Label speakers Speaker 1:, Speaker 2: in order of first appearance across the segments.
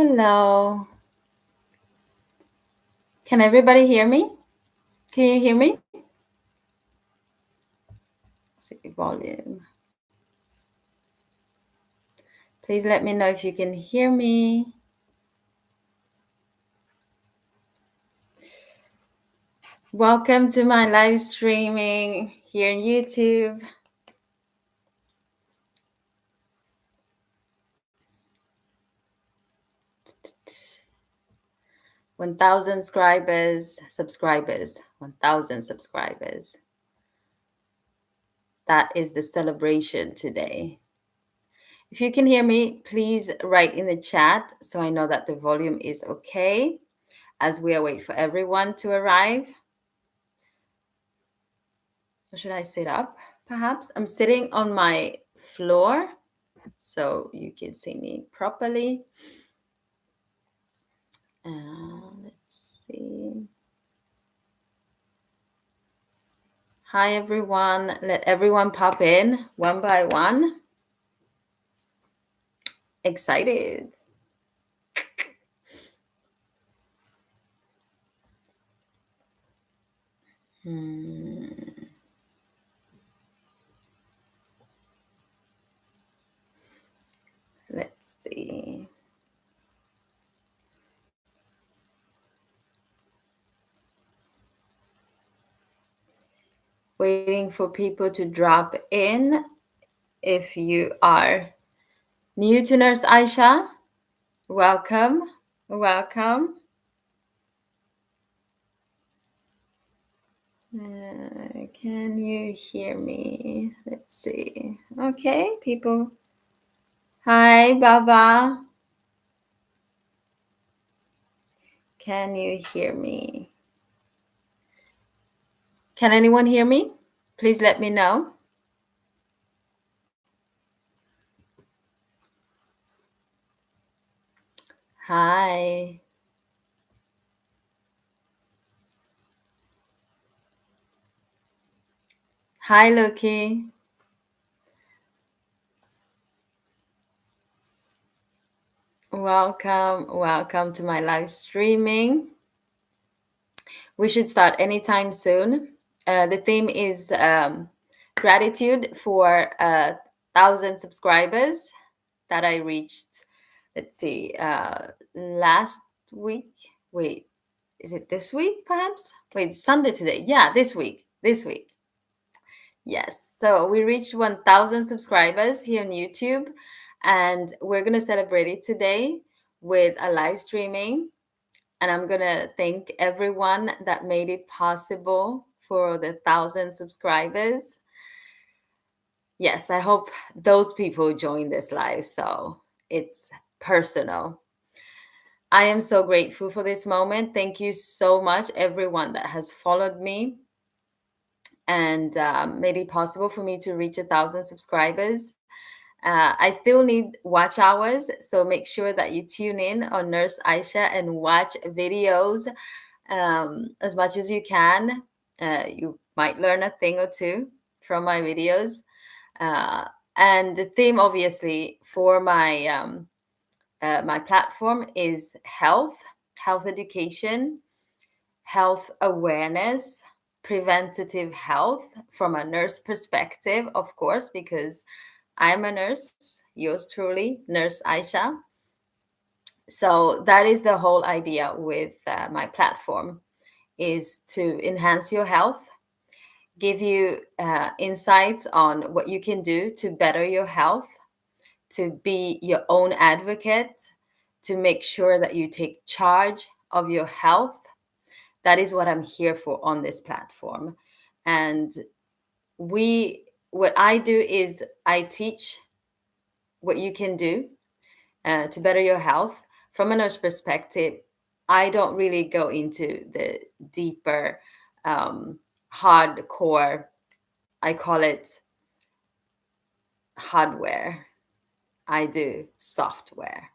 Speaker 1: Hello. Can everybody hear me? Can you hear me? Let's see volume. Please let me know if you can hear me. Welcome to my live streaming here on YouTube. $1,000 subscribers, 1,000 subscribers. That is the celebration today. If you can hear me, please write in the chat so I know that the volume is okay as we await for everyone to arrive. Or should I sit up, perhaps? I'm sitting on my floor so you can see me properly. Let's see. Hi, everyone. Let everyone pop in one by one. Excited. Let's see. Waiting for people to drop in. If you are new to Nurse Aisha, welcome. Welcome. Can you hear me? Let's see. Okay, people. Hi, Baba. Can you hear me? Can anyone hear me? Please let me know. Hi. Hi, Loki. Welcome to my live streaming. We should start anytime soon. The theme is gratitude for 1,000 subscribers that I reached. Let's see, last week. Wait, is it this week perhaps? Wait, Sunday today. Yeah, this week. Yes. So we reached 1,000 subscribers here on YouTube, and we're going to celebrate it today with a live streaming. And I'm going to thank everyone that made it possible for the 1,000 subscribers. Yes, I hope those people join this live, so it's personal. I am so grateful for this moment. Thank you so much, everyone that has followed me and made it possible for me to reach 1,000 subscribers. I still need watch hours, so make sure that you tune in on Nurse Aisha and watch videos as much as you can. You might learn a thing or two from my videos. And the theme, obviously, for my my platform is health education, health awareness, preventative health from a nurse perspective, of course, because I'm a nurse, yours truly, Nurse Aisha. So that is the whole idea with my platform, is to enhance your health, give you insights on what you can do to better your health, to be your own advocate, to make sure that you take charge of your health. That is what I'm here for on this platform. And what I do is I teach what you can do to better your health from a nurse perspective. I don't really go into the deeper, hardcore, I call it hardware. I do software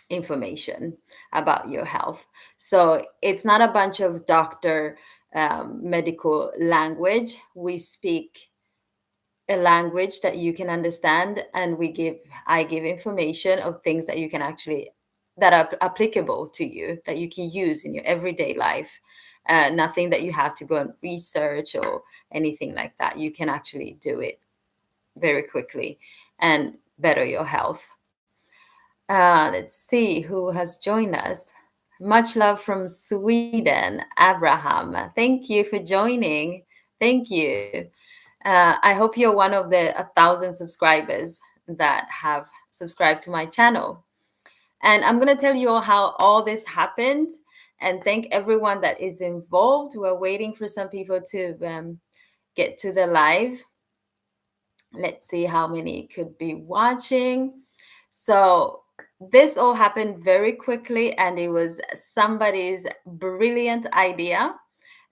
Speaker 1: information about your health. So it's not a bunch of doctor medical language. We speak a language that you can understand, and I give information of things that you can actually that are applicable to you, that you can use in your everyday life. Nothing that you have to go and research or anything like that. You can actually do it very quickly and better your health. Let's see who has joined us. Much love from Sweden, Abraham. Thank you for joining. Thank you. I hope you're one of the 1,000 subscribers that have subscribed to my channel. And I'm going to tell you all how all this happened and thank everyone that is involved. We're waiting for some people to get to the live. Let's see how many could be watching. So this all happened very quickly, and it was somebody's brilliant idea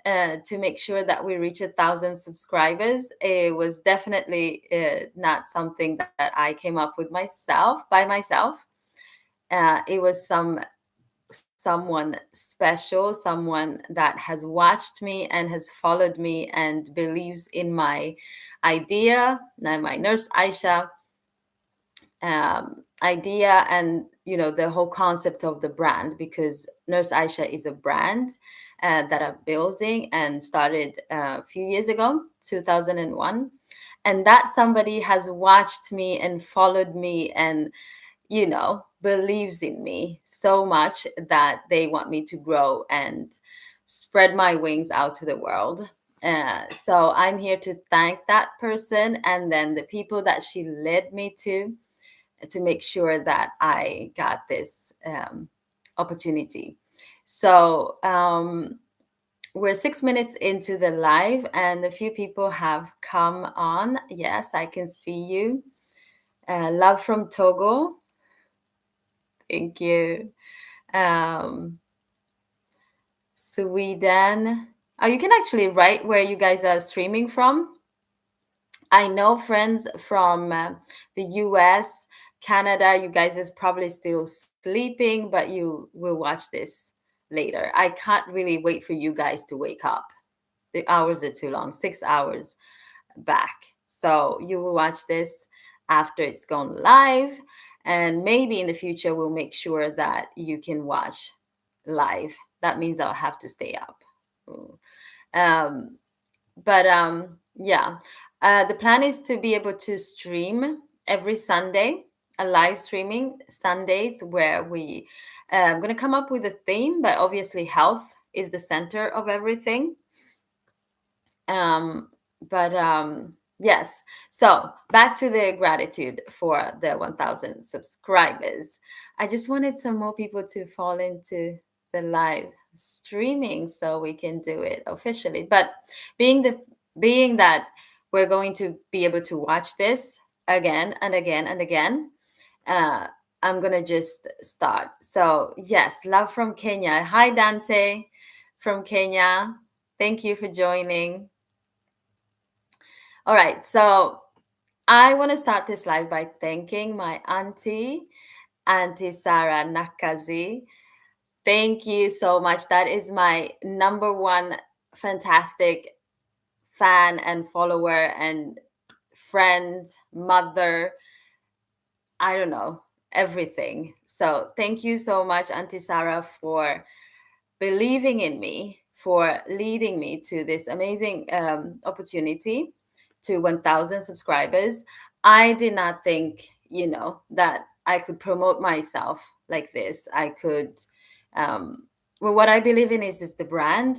Speaker 1: to make sure that we reach 1,000 subscribers. It was definitely not something that I came up with by myself. It was someone special, someone that has watched me and has followed me and believes in my idea, my Nurse Aisha idea, and the whole concept of the brand, because Nurse Aisha is a brand that I'm building and started a few years ago, 2001. And that somebody has watched me and followed me and believes in me so much that they want me to grow and spread my wings out to the world. So I'm here to thank that person and then the people that she led me to make sure that I got this opportunity. So we're 6 minutes into the live and a few people have come on. Yes, I can see you. Love from Togo. Thank you. Sweden. Oh, you can actually write where you guys are streaming from. I know friends from the US, Canada, you guys is probably still sleeping, but you will watch this later. I can't really wait for you guys to wake up. The hours are too long, 6 hours back. So you will watch this after it's gone live. And maybe in the future, we'll make sure that you can watch live. That means I'll have to stay up. Yeah, the plan is to be able to stream every Sunday, a live streaming Sundays where I'm going to come up with a theme, but obviously health is the center of everything. Yes, so back to the gratitude for the 1,000 subscribers. I just wanted some more people to fall into the live streaming so we can do it officially. But being that we're going to be able to watch this again and again and again, I'm gonna just start. So yes, love from Kenya. Hi Dante from Kenya. Thank you for joining. All right, so I want to start this live by thanking my Auntie Sarah Nakazi. Thank you so much. That is my number one fantastic fan and follower and friend, mother. I don't know, everything. So thank you so much, Auntie Sarah, for believing in me, for leading me to this amazing opportunity to 1,000 subscribers. I did not think, that I could promote myself like this. I could, well, what I believe in is the brand.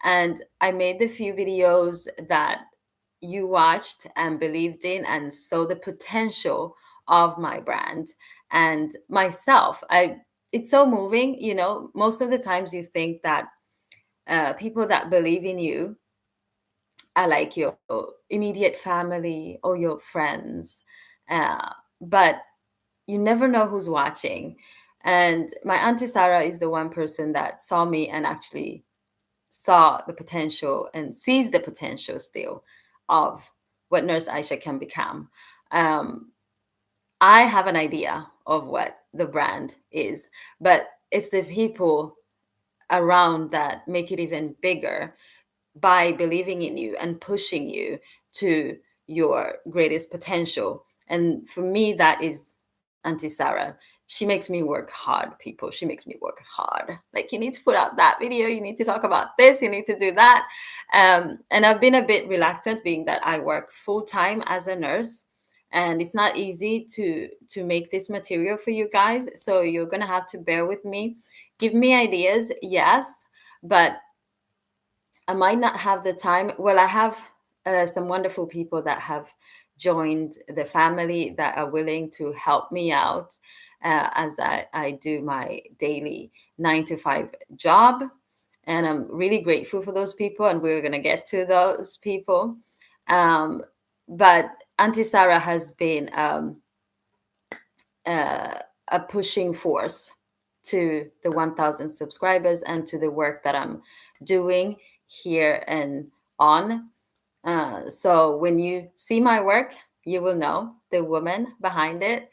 Speaker 1: And I made the few videos that you watched and believed in and saw the potential of my brand and myself. It's so moving, most of the times you think that people that believe in you are like your immediate family or your friends, but you never know who's watching. And my Auntie Sarah is the one person that saw me and actually saw the potential and sees the potential still of what Nurse Aisha can become. I have an idea of what the brand is, but it's the people around that make it even bigger by believing in you and pushing you to your greatest potential. And for me, that is Auntie Sarah. she makes me work hard, people. She makes me work hard. Like, you need to put out that video, you need to talk about this, you need to do that. And I've been a bit reluctant, being that I work full time as a nurse, and it's not easy to make this material for you guys. So you're gonna have to bear with me. Give me ideas, yes, but I might not have the time. Well, I have some wonderful people that have joined the family that are willing to help me out as I do my daily 9 to 5 job. And I'm really grateful for those people, and we're going to get to those people. Um, but Auntie Sarah has been uh, a pushing force to the 1,000 subscribers and to the work that I'm doing here and on. So when you see my work, you will know the woman behind it.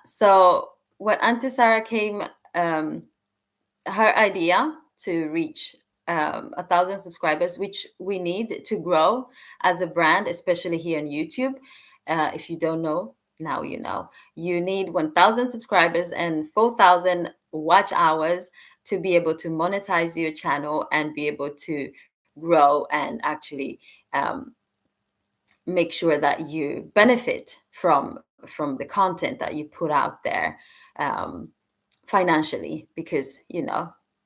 Speaker 1: So when Auntie Sarah came, her idea to reach 1,000 subscribers, which we need to grow as a brand, especially here on YouTube. If you don't know, now you know. You need 1,000 subscribers and 4,000 watch hours to be able to monetize your channel and be able to grow and actually make sure that you benefit from the content that you put out there, financially, because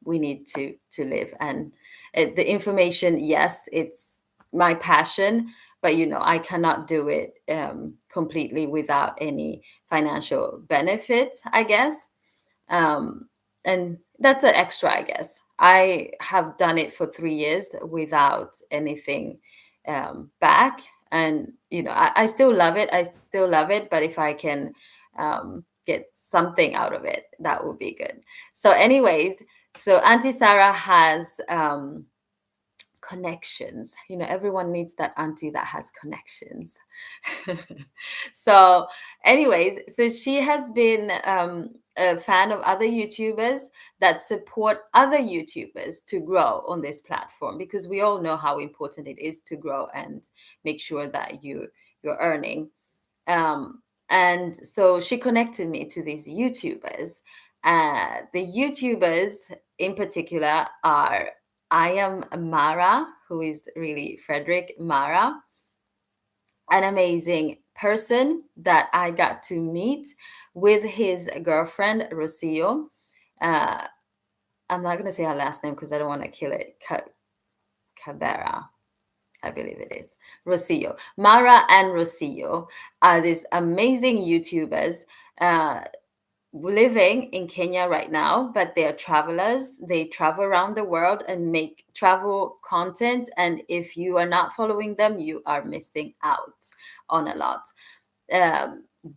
Speaker 1: we need to live. And the information, yes, it's my passion, but I cannot do it completely without any financial benefit, I guess. And that's an extra, I guess. I have done it for 3 years without anything back, and I still love it. I still love it, but if I can get something out of it, that would be good. So, anyways, so Auntie Sarah has connections. Everyone needs that auntie that has connections. So, anyways, so she has been a fan of other YouTubers that support other YouTubers to grow on this platform, because we all know how important it is to grow and make sure that you're earning. And so she connected me to these YouTubers. The YouTubers in particular are I am Mara, who is really Frederick Mara, an amazing person that I got to meet with his girlfriend, Rocio. Uh, I'm not going to say her last name because I don't want to kill it. Cabera, I believe it is. Rocio. Mara and Rocio are these amazing YouTubers. Living in Kenya right now, but they are travelers. They travel around the world and make travel content. And if you are not following them, you are missing out on a lot.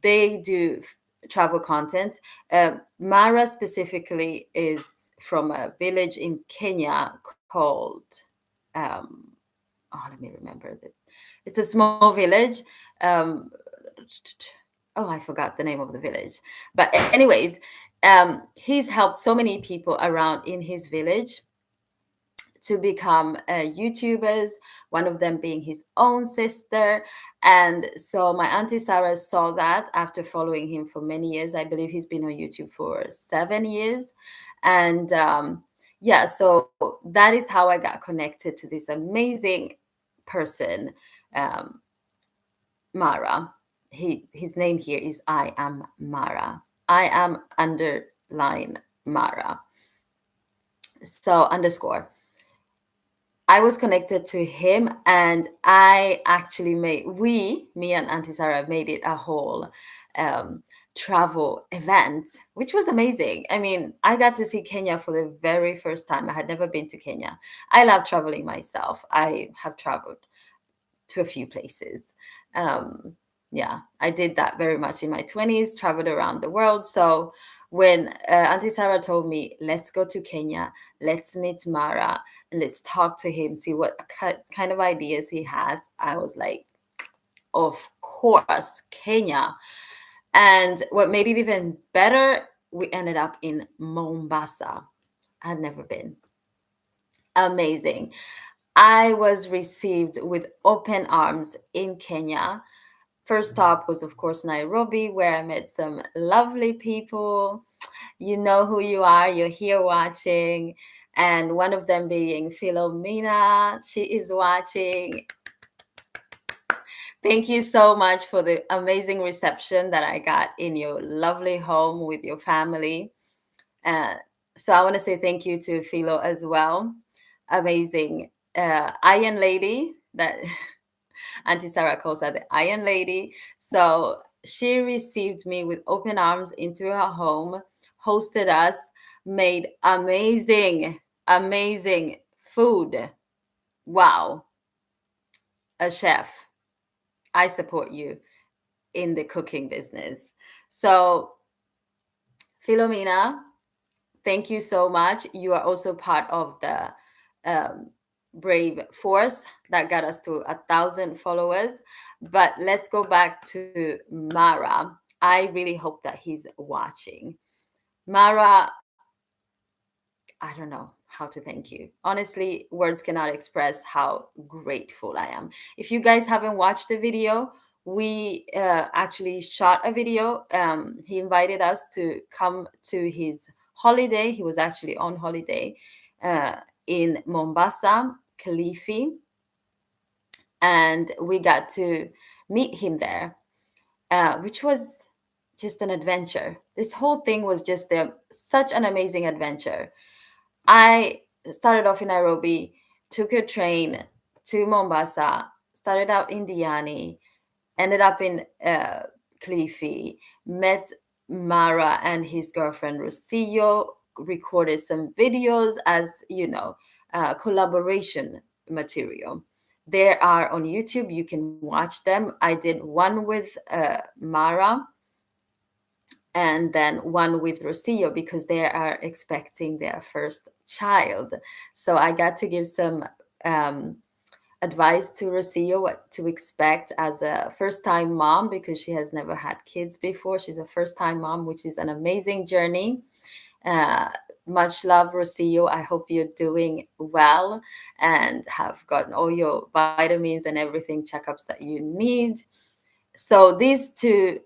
Speaker 1: They do travel content. Mara specifically is from a village in Kenya called, let me remember. It's a small village. I forgot the name of the village. But anyways, he's helped so many people around in his village to become YouTubers, one of them being his own sister. And so my Auntie Sarah saw that after following him for many years. I believe he's been on YouTube for 7 years. And yeah, so that is how I got connected to this amazing person, Mara. His name here is I am Mara. I am underline Mara. So underscore. I was connected to him, and I actually me and Auntie Sarah made it a whole travel event, which was amazing. I mean, I got to see Kenya for the very first time. I had never been to Kenya. I love traveling myself. I have traveled to a few places. Yeah, I did that very much in my 20s, traveled around the world. So when Auntie Sarah told me, let's go to Kenya, let's meet Mara, and let's talk to him, see what kind of ideas he has, I was like, of course, Kenya. And what made it even better, we ended up in Mombasa. I had never been. Amazing. I was received with open arms in Kenya. first stop was, of course, Nairobi, where I met some lovely people. You know who you are, you're here watching. And one of them being Philomena. She is watching. Thank you so much for the amazing reception that I got in your lovely home with your family. Uh, so I want to say thank you to Philo as well. Amazing. Iron Lady, that Auntie Sarah calls her the Iron Lady. So she received me with open arms into her home, hosted us, made amazing food. Wow. A chef. I support you in the cooking business. So, Philomena, thank you so much. You are also part of the um, brave force that got us to 1,000 followers. But let's go back to Mara. I really hope that he's watching. Mara, I don't know how to thank you. Honestly, words cannot express how grateful I am. If you guys haven't watched the video, we actually shot a video. He invited us to come to his holiday. He was actually on holiday uh, in Mombasa, Kilifi, and we got to meet him there, which was just an adventure. This whole thing was just such an amazing adventure. I started off in Nairobi, took a train to Mombasa, started out in Diani, ended up in Kilifi, met Mara and his girlfriend Rosillo, recorded some videos as, collaboration material. They are on YouTube. You can watch them. I did one with Mara and then one with Rosillo because they are expecting their first child. So I got to give some advice to Rosillo what to expect as a first time mom because she has never had kids before. She's a first time mom, which is an amazing journey. Uh, much love, Rosillo. I hope you're doing well and have gotten all your vitamins and everything checkups that you need. So these two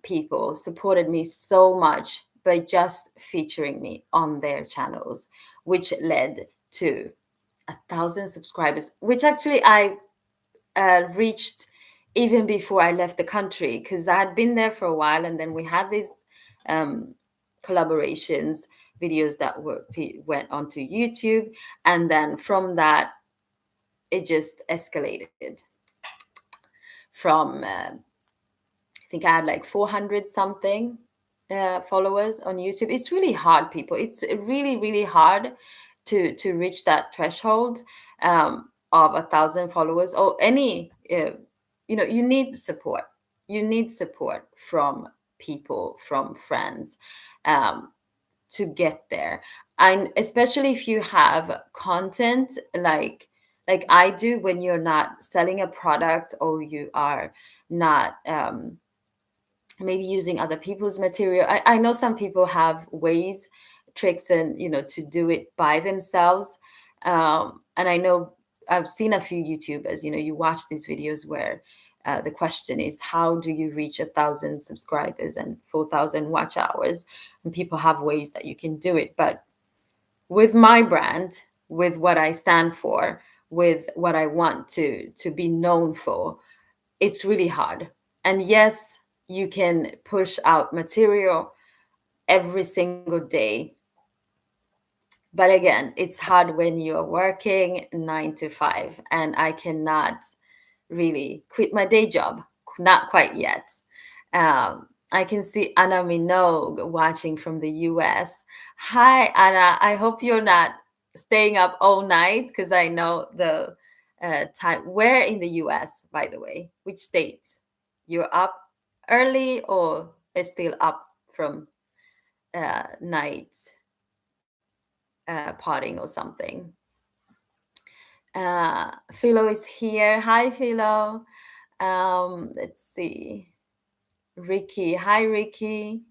Speaker 1: people supported me so much by just featuring me on their channels, which led to 1,000 subscribers, which actually I reached even before I left the country because I had been there for a while, and then we had these um, collaborations videos that went onto YouTube, and then from that it just escalated from I think I had like 400 something followers on YouTube. It's really hard, people. It's really hard to reach that threshold of 1,000 followers or any. You need support. You need support from people, from friends, um, to get there, and especially if you have content like I do when you're not selling a product or you are not. Maybe using other people's material. I know some people have ways, tricks, and to do it by themselves. And I know I've seen a few YouTubers. You watch these videos where the question is, how do you reach 1,000 subscribers and 4,000 watch hours? And people have ways that you can do it. But with my brand, with what I stand for, with what I want to be known for, it's really hard. And yes, you can push out material every single day. But again, it's hard when you're working 9 to 5, and I cannot really quit my day job. Not quite yet. I can see Anna Minogue watching from the US. Hi, Anna. I hope you're not staying up all night because I know the time. Where in the US, by the way? Which states? You're up early or is still up from night partying or something? Philo is here. Hi, Philo. Let's see. Ricky. Hi, Ricky.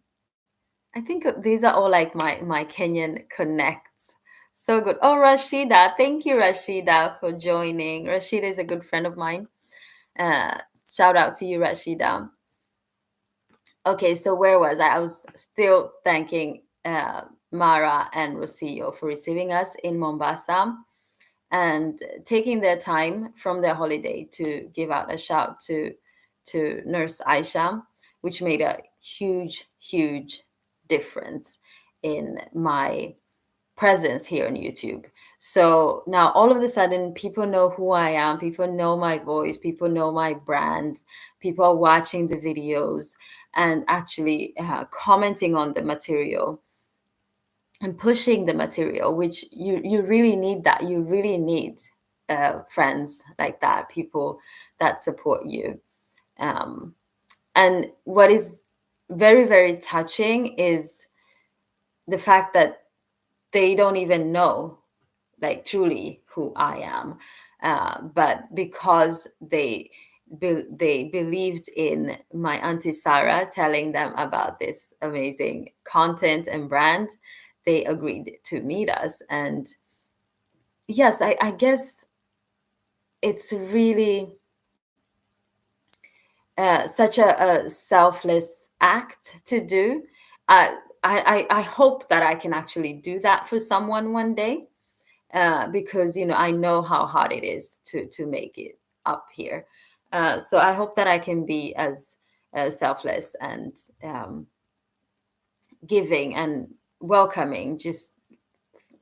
Speaker 1: I think these are all like my Kenyan connects. So good. Oh, Rashida. Thank you, Rashida, for joining. Rashida is a good friend of mine. Shout out to you, Rashida. Okay, so where was I? I was still thanking Mara and Rosillo for receiving us in Mombasa and taking their time from their holiday to give out a shout to Nurse Aisha, which made a huge, huge difference in my presence here on YouTube. So now all of a sudden, people know who I am, people know my voice, people know my brand, people are watching the videos and actually commenting on the material and pushing the material, which you really need that. You really need friends like that, people that support you. Um, and what is very, very touching is the fact that they don't even know like truly who I am, but because they believed in my auntie Sarah telling them about this amazing content and brand, they agreed to meet us. And yes, I guess it's really such a selfless act to do. I hope that I can actually do that for someone one day, because I know how hard it is to make it up here. So I hope that I can be as selfless and giving and welcoming, just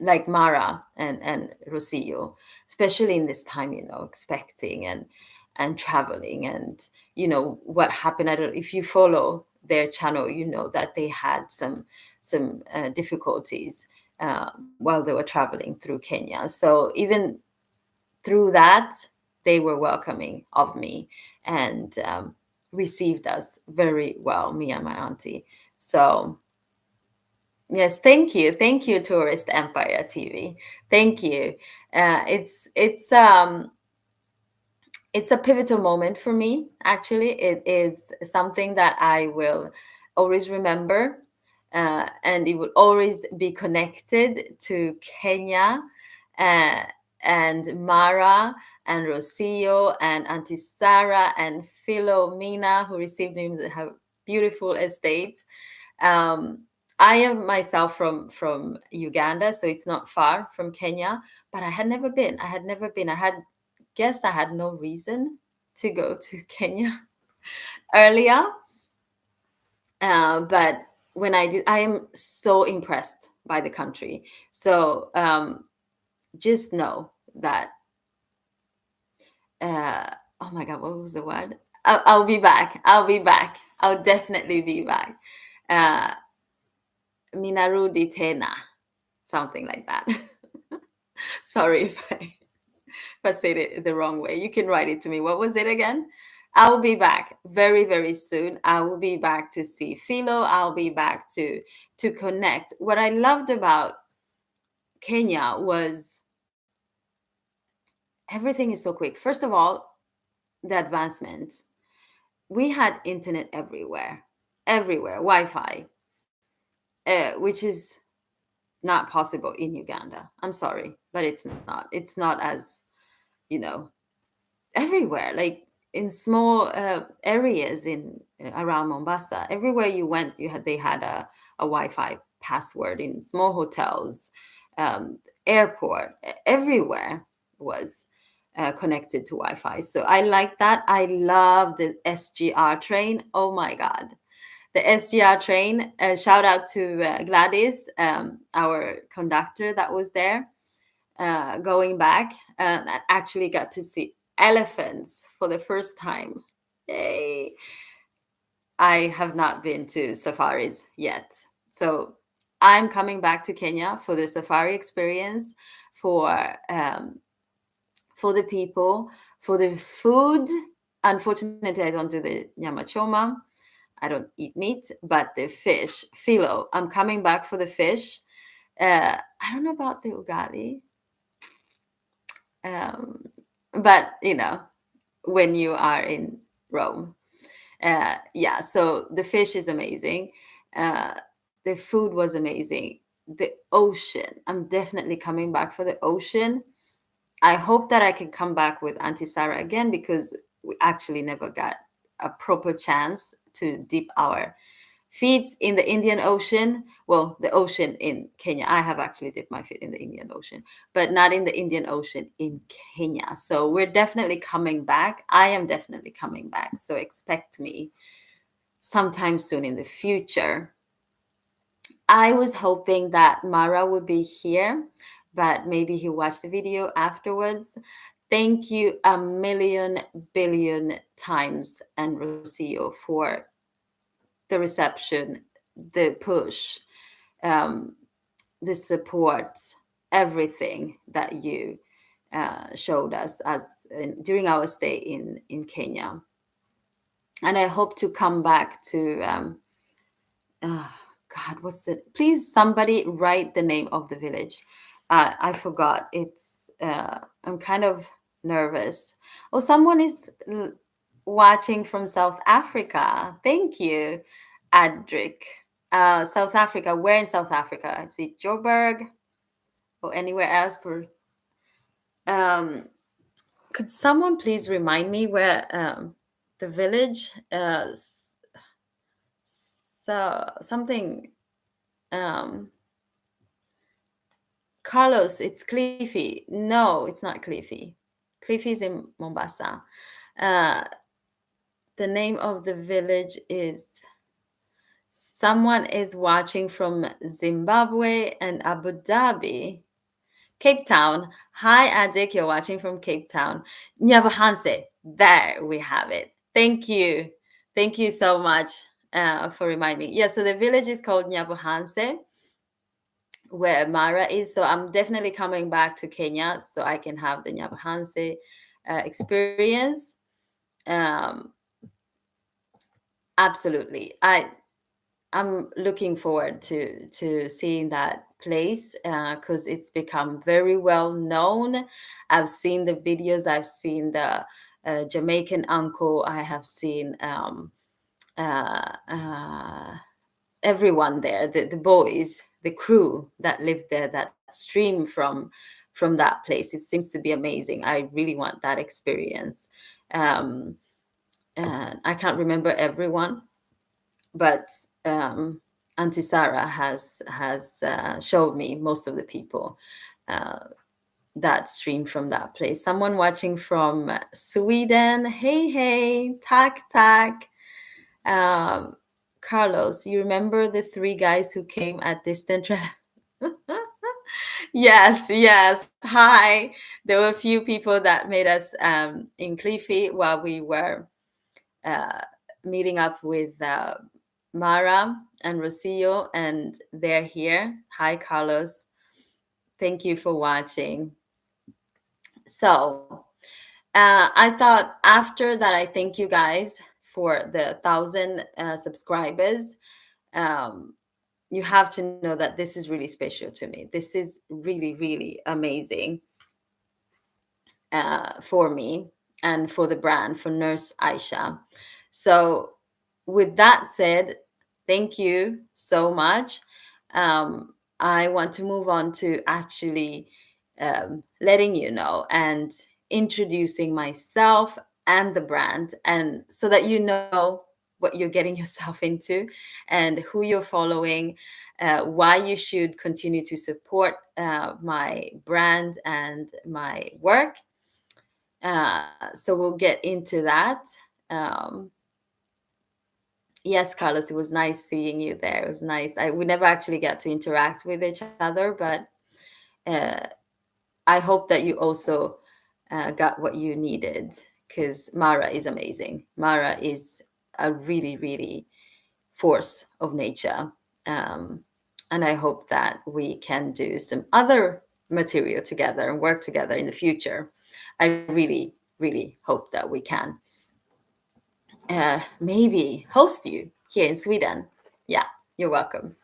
Speaker 1: like Mara and Rosillo, especially in this time, expecting and traveling, and what happened. I don't if you follow their channel, that they had some difficulties while they were traveling through Kenya. So even through that, they were welcoming of me and received us very well, me and my auntie. So yes, thank you, Tourist Empire TV. Thank you. It's a pivotal moment for me. Actually, it is something that I will always remember, and it will always be connected to Kenya, uh, and Mara and Rosillo and Auntie Sarah and Philomena, who received me in her beautiful estate. um, I am myself from Uganda, so it's not far from Kenya, but I had never been. I had never been. I had no reason to go to Kenya earlier. But when I did, I am so impressed by the country. So just know that. Uh, oh my God, what was the word? I'll be back. I'll be back. I'll definitely be back. Uh, Minarudi Tena, something like that. Sorry if I said it the wrong way. You can write it to me. What was it again? I will be back very, very soon. I will be back to see Philo. I'll be back to connect. What I loved about Kenya was everything is so quick. First of all, the advancements. We had internet everywhere, Wi-Fi, which is not possible in Uganda. I'm sorry, but it's not. It's not as you know everywhere. Like in small areas in around Mombasa, everywhere you went, they had a Wi-Fi password in small hotels, airport, everywhere was connected to Wi-Fi. So I like that. I love the SGR train. Oh my God. The SGR train, shout out to Gladys, our conductor that was there going back, and I actually got to see elephants for the first time. Yay! I have not been to safaris yet. So I'm coming back to Kenya for the safari experience, for um, for the people, for the food. Unfortunately, I don't do the nyama choma. I don't eat meat, but the fish, filo. I'm coming back for the fish. I don't know about the ugali. Um, but when you are in Rome, yeah. So the fish is amazing. Uh, the food was amazing. The ocean. I'm definitely coming back for the ocean. I hope that I can come back with Auntie Sarah again because we actually never got a proper chance to dip our feet in the Indian Ocean. Well, the ocean in Kenya. I have actually dipped my feet in the Indian Ocean, but not in the Indian Ocean in Kenya. So we're definitely coming back. I am definitely coming back. So expect me sometime soon in the future. I was hoping that Mara would be here, but maybe he'll watch the video afterwards. Thank you a million billion times, and Rocio, for the reception, the push, um, the support, everything that you showed us during our stay in Kenya. And I hope to come back to uh, God, what's it? Please, somebody write the name of the village. I forgot. I'm kind of nervous. Oh, someone is watching from South Africa. Thank you, Adric. South Africa. Where in South Africa? Is it Joburg or anywhere else? Um, could someone please remind me where the village? So something. Um, Carlos, it's Cliffy. No, it's not Cliffy. Cliffy is in Mombasa. Uh, the name of the village is, someone is watching from Zimbabwe and Abu Dhabi. Cape Town. Hi, Adik. You're watching from Cape Town. Nyabahanse. There we have it. Thank you. Thank you so much for reminding me. Yeah, so the village is called Nyabahanse, where Mara is. So I'm definitely coming back to Kenya so I can have the Nyabahanse experience. Um, absolutely. I'm looking forward to seeing that place because it's become very well known. I've seen the videos. I've seen the Jamaican uncle. I have seen uh, uh, everyone there, the boys, the crew that lived there, that stream from that place. It seems to be amazing. I really want that experience. Um, and I can't remember everyone, but Auntie Sarah has showed me most of the people uh, that stream from that place. Someone watching from Sweden. Hey, hey, tack, tack. Um, Carlos, you remember the three guys who came at distant Yes, yes. Hi. There were a few people that made us in Cliffy while we were uh, meeting up with Mara and Rocio, and they're here. Hi, Carlos. Thank you for watching. So, I thought after that, I thank you guys for the 1,000 subscribers. Um, you have to know that this is really special to me. This is really, really amazing for me and for the brand, for Nurse Aisha. So, with that said, thank you so much. I want to move on to actually letting you know and introducing myself and the brand, and so that you know what you're getting yourself into and who you're following, why you should continue to support my brand and my work. So we'll get into that. Um, yes, Carlos, it was nice seeing you there. It was nice. We never actually get to interact with each other, but uh, I hope that you also got what you needed, because Mara is amazing. Mara is a really, really force of nature. Um, and I hope that we can do some other material together and work together in the future. I really, really hope that we can maybe host you here in Sweden. Yeah, you're welcome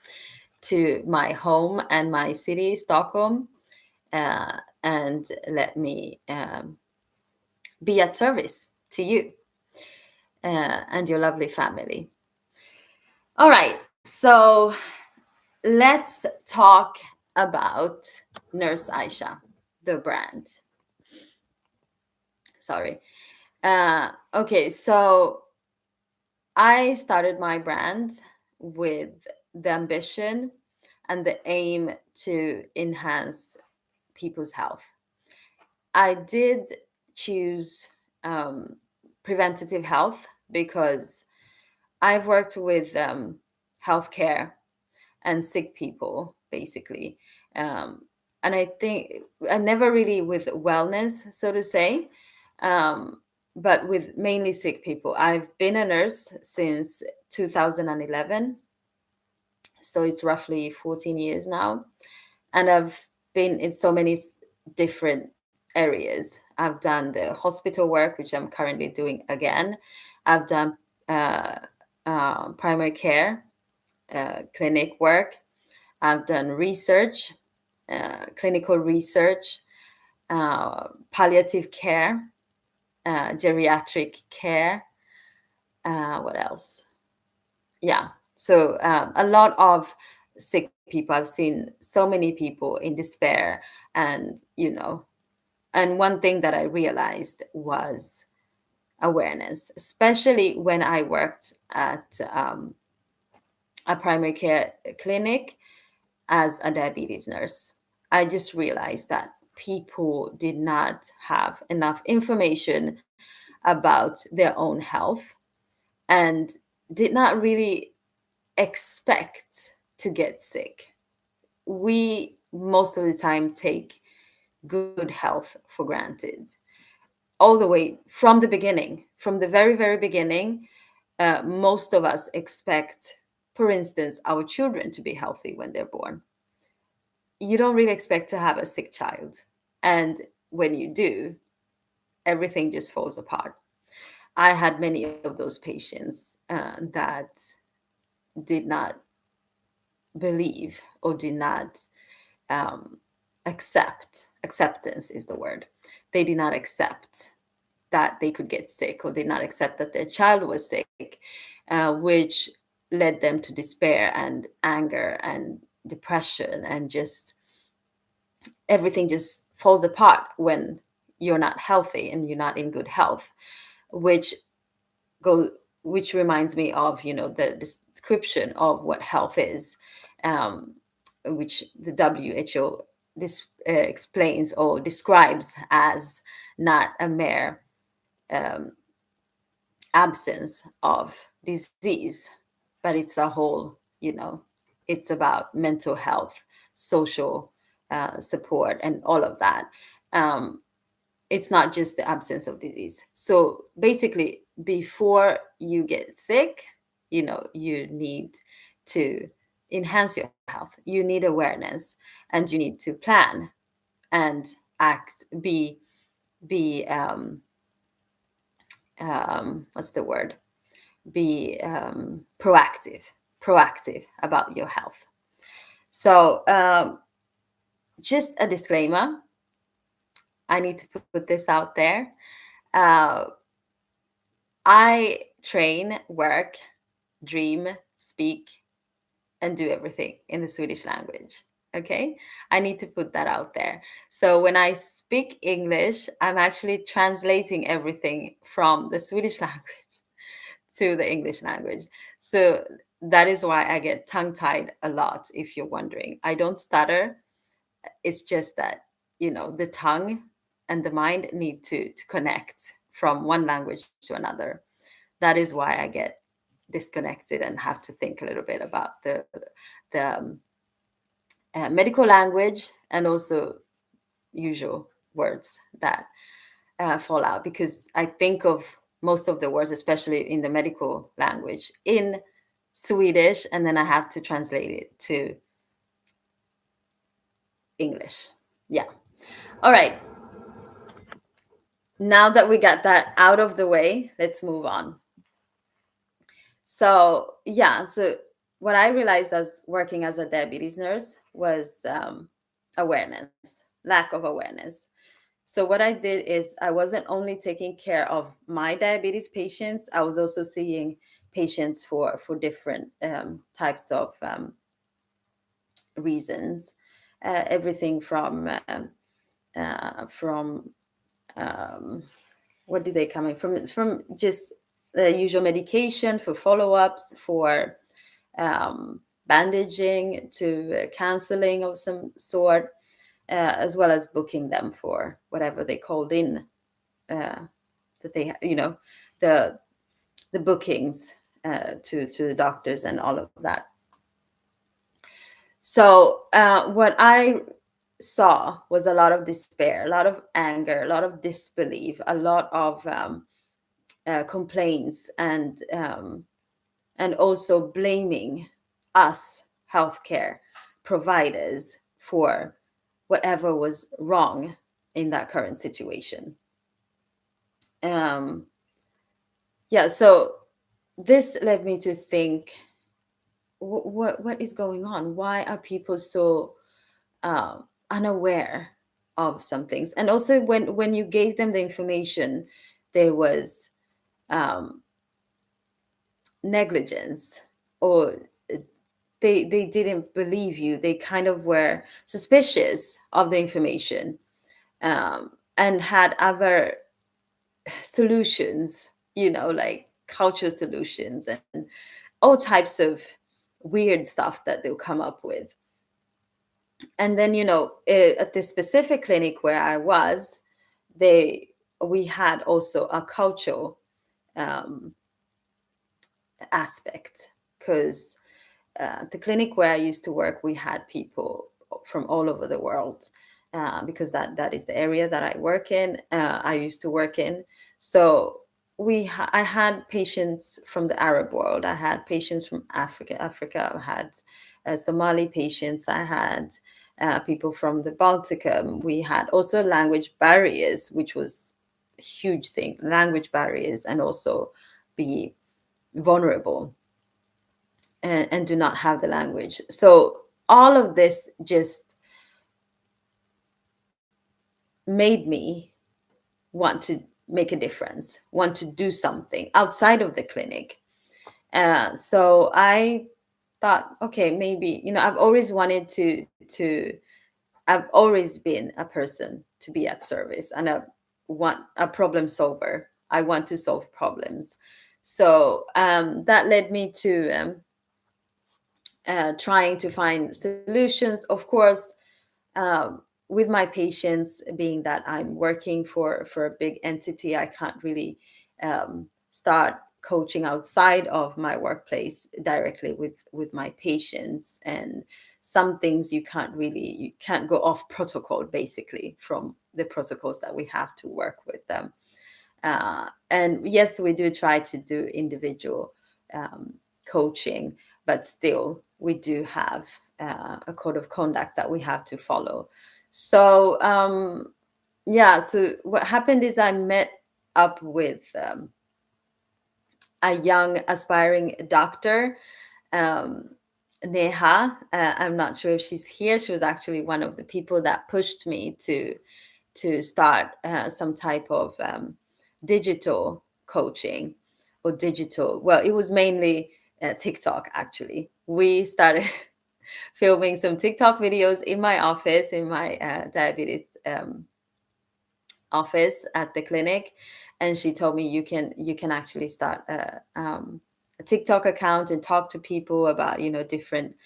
Speaker 1: to my home and my city, Stockholm, and let me be at service to you and your lovely family. All right, so let's talk about Nurse Aisha, the brand. Sorry. Okay, so I started my brand with the ambition and the aim to enhance people's health. I did choose um, preventative health because I've worked with healthcare and sick people, basically. Um, and I think I never really with wellness, so to say, um, but with mainly sick people. I've been a nurse since 2011, so it's roughly 14 years now. And I've been in so many different areas. I've done the hospital work, which I'm currently doing again. I've done uh, primary care, clinic work. I've done research, clinical research, palliative care, geriatric care. What else? Yeah. So a lot of sick people. I've seen so many people in despair, and and one thing that I realized was awareness, especially when I worked at a primary care clinic as a diabetes nurse. I just realized that people did not have enough information about their own health and did not really expect to get sick. We most of the time take good health for granted, all the way from the beginning, from the very, very beginning. Most of us expect, for instance, our children to be healthy when they're born. You don't really expect to have a sick child. And when you do, everything just falls apart. I had many of those patients that did not believe or did not um, acceptance is the word. They did not accept that they could get sick, or did not accept that their child was sick, which led them to despair and anger and depression, and just everything just falls apart when you're not healthy and you're not in good health, which go which reminds me of the description of what health is, um, which the WHO explains or describes as not a mere um, absence of disease, but it's a whole, it's about mental health, social support, and all of that. Um, it's not just the absence of disease. So basically, before you get sick, you need to enhance your health. You need awareness, and you need to plan and act, be what's the word? Be proactive about your health. So just a disclaimer, I need to put this out there. uh, I train, work, dream, speak, and do everything in the Swedish language. Okay, I need to put that out there. So when I speak English, I'm actually translating everything from the Swedish language to the English language. So that is why I get tongue tied a lot, if you're wondering. I don't stutter. It's just that, the tongue and the mind need to connect from one language to another. That is why I get disconnected and have to think a little bit about the medical language, and also usual words that fall out, because I think of most of the words, especially in the medical language, in Swedish, and then I have to translate it to English. Yeah. All right. Now that we got that out of the way, let's move on. So, yeah, so what I realized as working as a diabetes nurse was awareness, lack of awareness. So what I did is I wasn't only taking care of my diabetes patients, I was also seeing patients for different types of reasons, everything from um, what did they come in from just the usual medication for follow-ups, for bandaging, to counseling of some sort, as well as booking them for whatever they called in, that they, the bookings, to the doctors and all of that. So what I saw was a lot of despair, a lot of anger, a lot of disbelief, a lot of complaints, and also blaming us healthcare providers for whatever was wrong in that current situation. Um, yeah, so this led me to think, what is going on? Why are people so unaware of some things? And also, when you gave them the information, there was negligence, or they didn't believe you. They kind of were suspicious of the information, and had other solutions, like cultural solutions and all types of weird stuff that they'll come up with. And then, at this specific clinic where I was, we had also a cultural aspect, because the clinic where I used to work, we had people from all over the world, because that is the area that I work in. I used to work in. So I had patients from the Arab world. I had patients from Africa. I had Somali patients. I had people from the Balticum. We had also language barriers, which was a huge thing. Language barriers, and also be vulnerable, and do not have the language. So all of this just made me want to make a difference, want to do something outside of the clinic. So I thought, okay, maybe, I've always wanted I've always been a person to be at service, and a problem solver. I want to solve problems. So that led me to trying to find solutions. Of course, with my patients, being that I'm working for a big entity, I can't really start coaching outside of my workplace directly with my patients. And some things you can't go off protocol, basically, from the protocols that we have to work with them. And yes, we do try to do individual coaching, but still we do have a code of conduct that we have to follow. So yeah, so what happened is I met up with a young aspiring doctor, Neha. I'm not sure if she's here. She was actually one of the people that pushed me to start some type of digital coaching, or digital. Well, it was mainly TikTok, actually. We started filming some TikTok videos in my office, in my diabetes office at the clinic. And she told me, you can actually start a TikTok account and talk to people about, different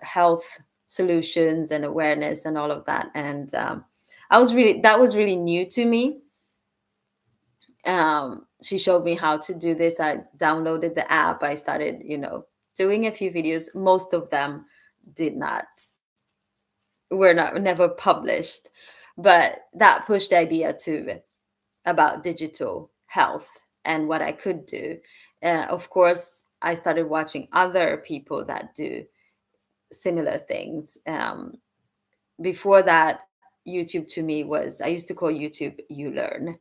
Speaker 1: health solutions and awareness and all of that. And that was really new to me. She showed me how to do this. I downloaded the app. I started, doing a few videos. Most of them did not were not never published, but that pushed the idea to about digital health and what I could do. Of course, I started watching other people that do similar things. Before that, YouTube to me I used to call YouTube You Learn,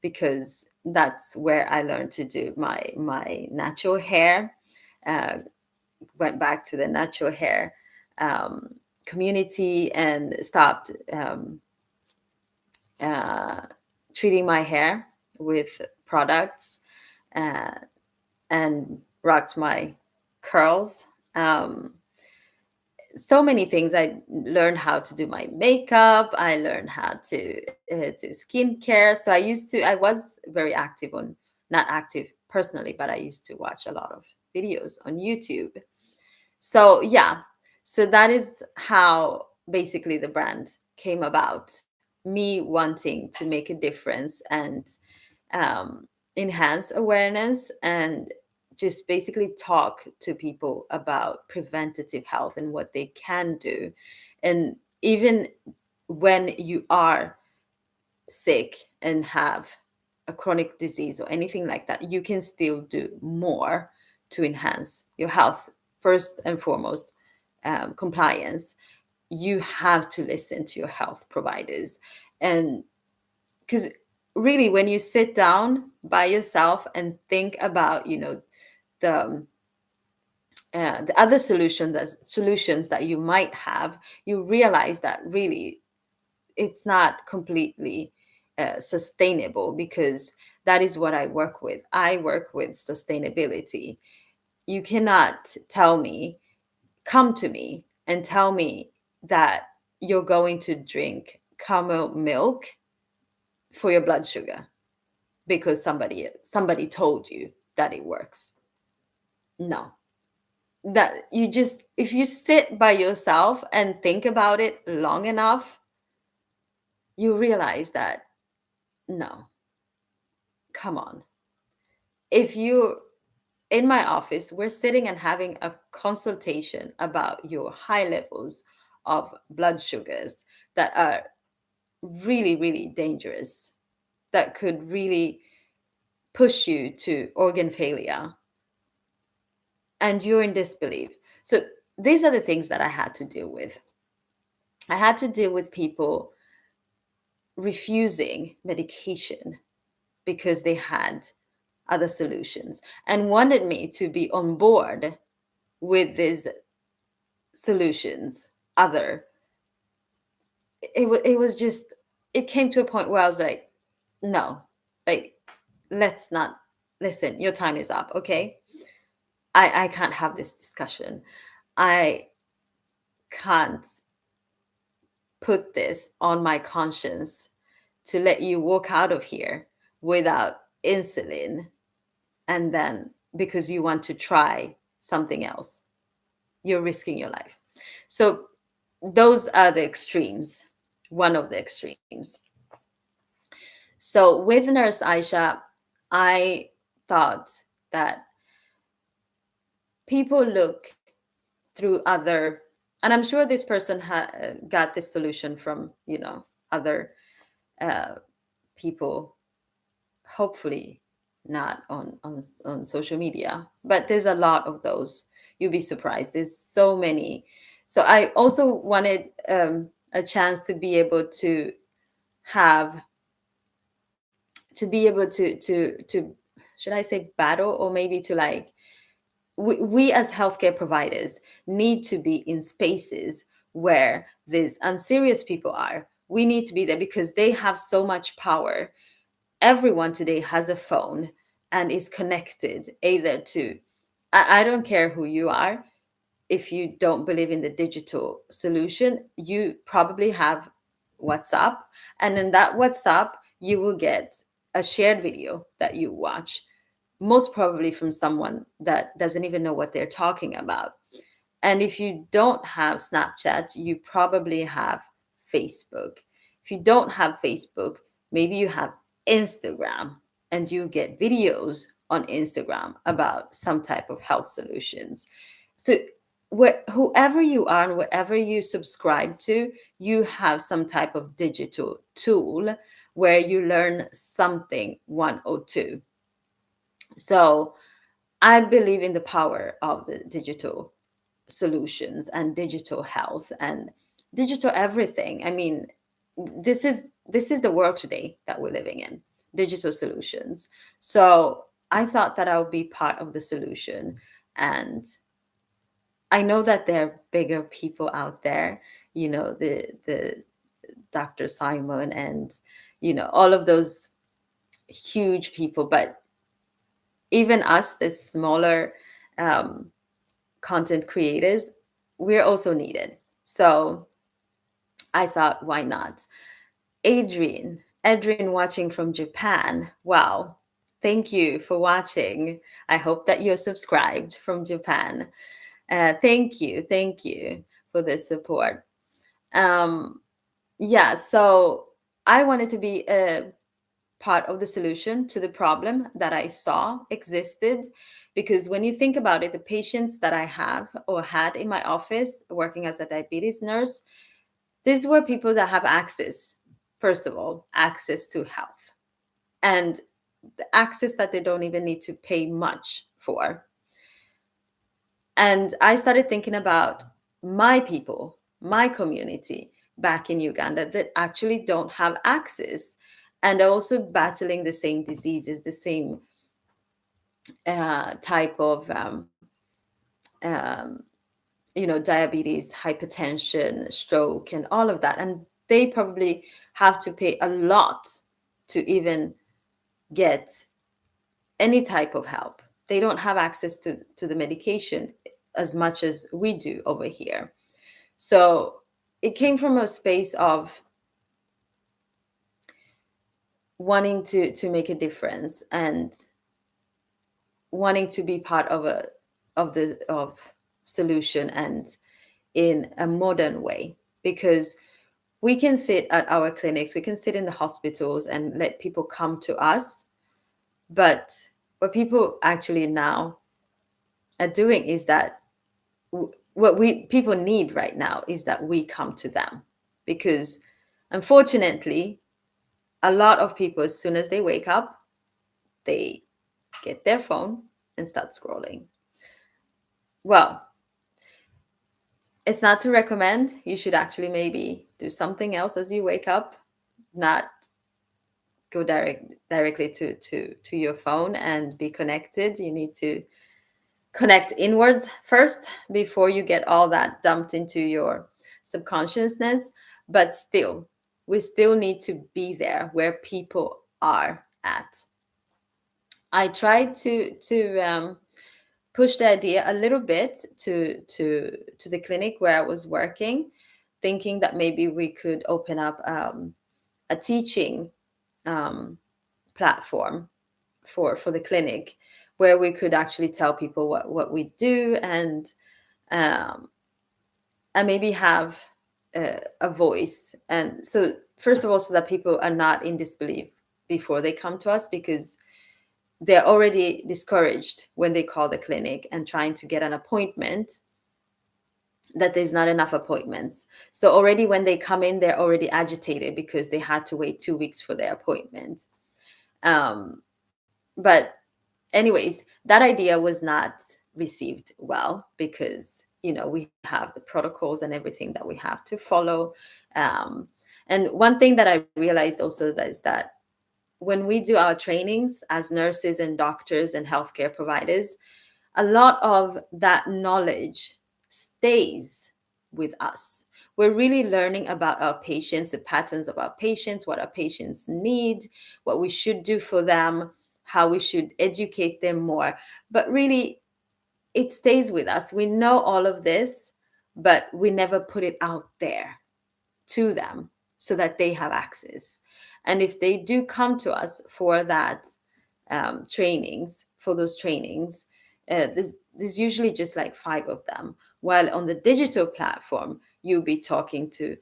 Speaker 1: because that's where I learned to do my natural hair. Went back to the natural hair community, and stopped treating my hair with products, uh, and rocked my curls. so many things. I learned how to do my makeup. I learned how to do skincare. So I was very active on, not active personally, but I used to watch a lot of videos on YouTube. So yeah, so that is how basically the brand came about. Me wanting to make a difference and um, enhance awareness and just basically talk to people about preventative health and what they can do. And even when you are sick and have a chronic disease or anything like that, you can still do more to enhance your health. First and foremost, compliance. You have to listen to your health providers. And because really, when you sit down by yourself and think about, the other solutions that you might have, you realize that really it's not completely sustainable, because that is what I work with. I work with sustainability. You cannot come to me and tell me that you're going to drink camel milk for your blood sugar because somebody told you that it works. No. That you just, if you sit by yourself and think about it long enough, you realize that no, come on. If you in my office, we're sitting and having a consultation about your high levels of blood sugars that are really, really dangerous, that could really push you to organ failure, and you're in disbelief. So these are the things that I had to deal with. I had to deal with people refusing medication because they had other solutions and wanted me to be on board with these solutions. Other, it was just, it came to a point where I was like, no, like, let's not, listen, your time is up, okay? I can't have this discussion. I can't put this on my conscience to let you walk out of here without insulin, and then because you want to try something else, you're risking your life. So those are the extremes, one of the extremes. So with Nurse Aisha, I thought that people look through other, and I'm sure this person got this solution from, other uh, people, hopefully not on social media, but there's a lot of those. You'll be surprised, there's so many. So I also wanted a chance to be able to have to be able to should I say battle, or maybe to like, we as healthcare providers need to be in spaces where these unserious people are. We need to be there because they have so much power. Everyone today has a phone and is connected either to, I don't care who you are. If you don't believe in the digital solution, you probably have WhatsApp. And in that WhatsApp, you will get a shared video that you watch, most probably from someone that doesn't even know what they're talking about. And if you don't have Snapchat, you probably have Facebook. If you don't have Facebook, maybe you have Instagram, and you get videos on Instagram about some type of health solutions. So whoever you are and whatever you subscribe to, you have some type of digital tool where you learn something, one or two. So I believe in the power of the digital solutions and digital health and digital everything. I mean, this is the world today that we're living in, digital solutions. So I thought that I would be part of the solution. And I know that there are bigger people out there, the Dr. Simon and all of those huge people, but even us, the smaller um, content creators, we're also needed. So I thought, why not? Adrian watching from Japan. Wow. Thank you for watching. I hope that you're subscribed from Japan. Thank you for this support. Um, yeah, so I wanted to be a part of the solution to the problem that I saw existed. Because when you think about it, the patients that I have or had in my office working as a diabetes nurse, these were people that have access, first of all, access to health, and the access that they don't even need to pay much for. And I started thinking about my people, my community back in Uganda that actually don't have access and are also battling the same diseases, the same type of, um, diabetes, hypertension, stroke, and all of that. And they probably have to pay a lot to even get any type of help. They don't have access to the medication as much as we do over here. So it came from a space of wanting to make a difference and wanting to be part of of solution, and in a modern way, because we can sit at our clinics, we can sit in the hospitals and let people come to us, but what people actually now are doing is that what we people need right now is that we come to them, because unfortunately a lot of people, as soon as they wake up, they get their phone and start scrolling. Well, it's not to recommend. You should actually maybe do something else as you wake up, not go directly to your phone and be connected. You need to connect inwards first before you get all that dumped into your subconsciousness. But still, we still need to be there where people are at. I tried to push the idea a little bit to the clinic where I was working, thinking that maybe we could open up a teaching um, platform for the clinic, where we could actually tell people what we do, um, and maybe have a voice. And so, first of all, so that people are not in disbelief before they come to us, because they're already discouraged when they call the clinic and trying to get an appointment, that there's not enough appointments. So already when they come in, they're already agitated because they had to wait 2 weeks for their appointment. But anyways, that idea was not received well, because we have the protocols and everything that we have to follow. And one thing that I realized also is that when we do our trainings as nurses and doctors and healthcare providers, a lot of that knowledge stays with us. We're really learning about our patients, the patterns of our patients, what our patients need, what we should do for them, how we should educate them more. But really, it stays with us. We know all of this, but we never put it out there to them so that they have access. And if they do come to us for that for those trainings, there's usually just like 5 of them. While on the digital platform, you'll be talking to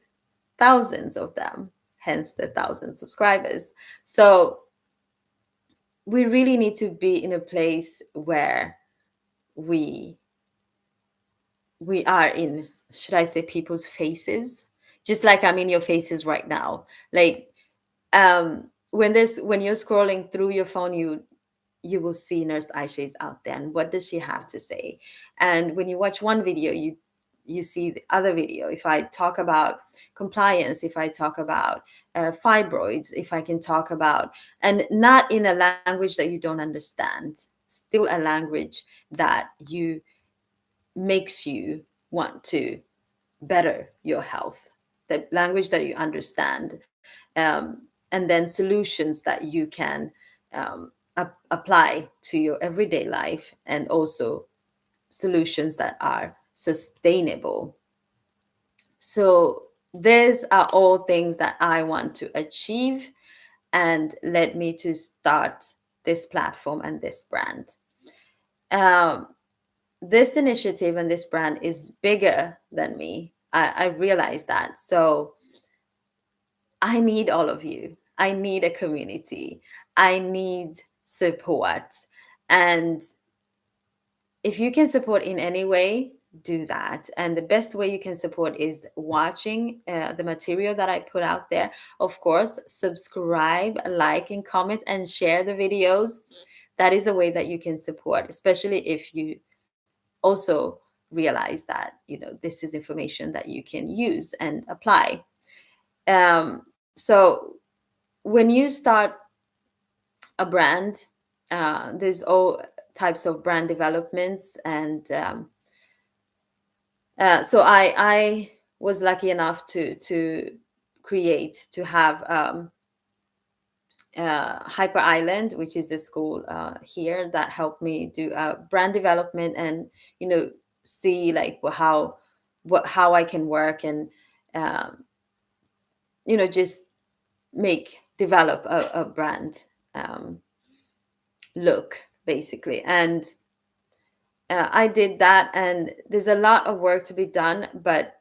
Speaker 1: thousands of them, hence the 1,000 subscribers. So we really need to be in a place where we we are in, should I say, people's faces, just like I'm in your faces right now. Like, when you're scrolling through your phone, you will see Nurse Aisha is out there, and what does she have to say? And when you watch one video, you see the other video. If I talk about compliance, if I talk about fibroids, if I can talk about, and not in a language that you don't understand, still a language that you makes you want to better your health, the language that you understand, and then solutions that you can apply to your everyday life, and also solutions that are sustainable. So these are all things that I want to achieve and led me to start this platform and this brand. Um, this initiative and this brand is bigger than me. I realize that. So I need all of you. I need a community. I need support. And if you can support in any way, do that. And the best way you can support is watching the material that I put out there. Of course, subscribe, like, and comment, and share the videos. That is a way that you can support, especially if you also realize that this is information that you can use and apply. So when you start a brand, there's all types of brand developments, and so I was lucky enough to have Hyper Island, which is a school here that helped me do brand development, and see like how I can work, and um, just develop a brand um, look, basically. And I did that, and there's a lot of work to be done, but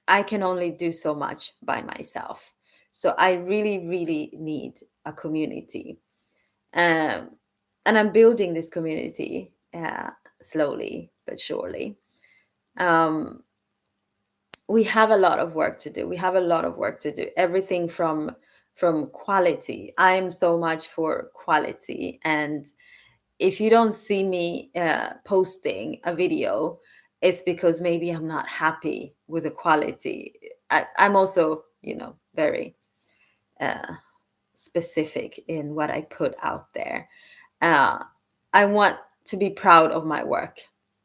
Speaker 1: I can only do so much by myself. So I really, really need a community. Um, and I'm building this community slowly but surely. Um, we have a lot of work to do. We have a lot of work to do. Everything from quality. I'm so much for quality, and if you don't see me posting a video, it's because maybe I'm not happy with the quality. I'm also, very uh, specific in what I put out there. Uh, I want to be proud of my work.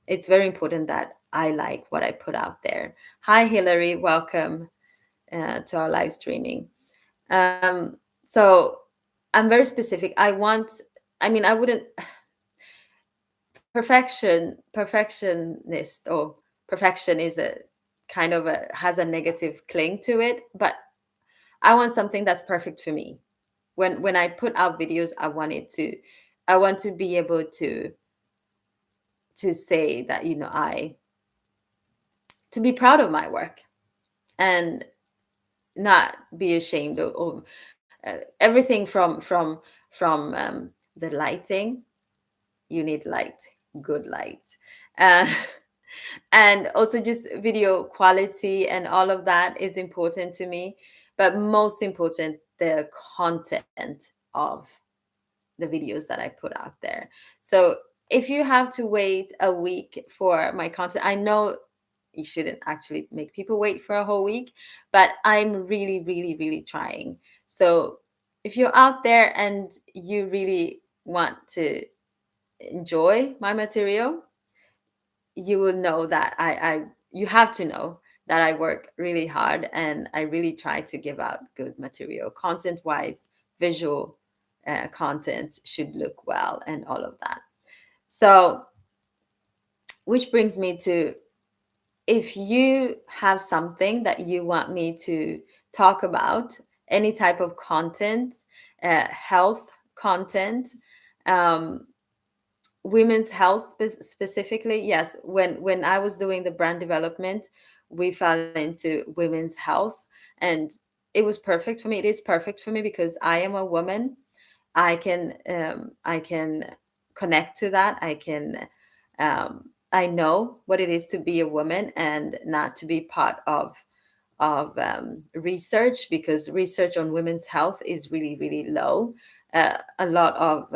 Speaker 1: It's very important that I like what I put out there. Hi, Hillary. Welcome to our live streaming. So I'm very specific. I wouldn't, perfectionist, or perfection is a kind of has a negative cling to it, but I want something that's perfect for me. When I put out videos, I want to be able to say that I to be proud of my work, and not be ashamed of everything from the lighting. You need light, good light. uh, and also just video quality and all of that is important to me, but most important, the content of the videos that I put out there. So if you have to wait a week for my content, I know you shouldn't actually make people wait for a whole week, but I'm really, really, really trying. So if you're out there and you really want to enjoy my material, you will know that you have to know that I work really hard, and I really try to give out good material, content wise. Visual content should look well, and all of that. So, which brings me to, if you have something that you want me to talk about, any type of content, health content, um, women's health specifically, yes. When I was doing the brand development, we fell into women's health, and it was perfect for me. It is perfect for me because I am a woman. I can connect to that. I know what it is to be a woman and not to be part of research, because research on women's health is really, really low. A lot of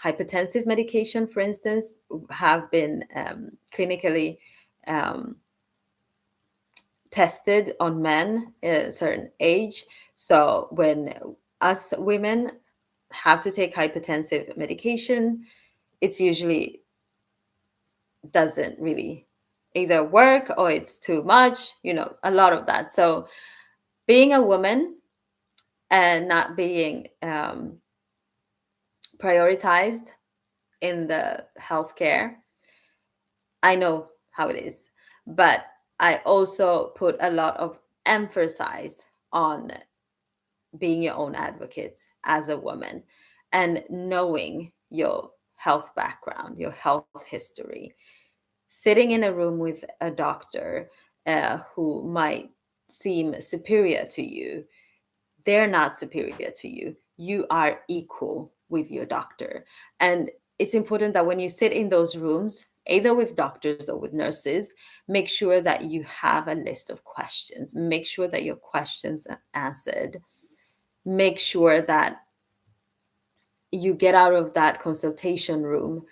Speaker 1: hypertensive medication, for instance, have been clinically um, tested on men at a certain age. So when us women have to take hypertensive medication, it's usually doesn't really either work, or it's too much, a lot of that. So being a woman and not being prioritized in the healthcare, I know how it is. But I also put a lot of emphasis on being your own advocate as a woman and knowing your health background, your health history. Sitting in a room with a doctor who might seem superior to you, they're not superior to you. You are equal with your doctor. And it's important that when you sit in those rooms, either with doctors or with nurses, make sure that you have a list of questions. Make sure that your questions are answered. Make sure that you get out of that consultation room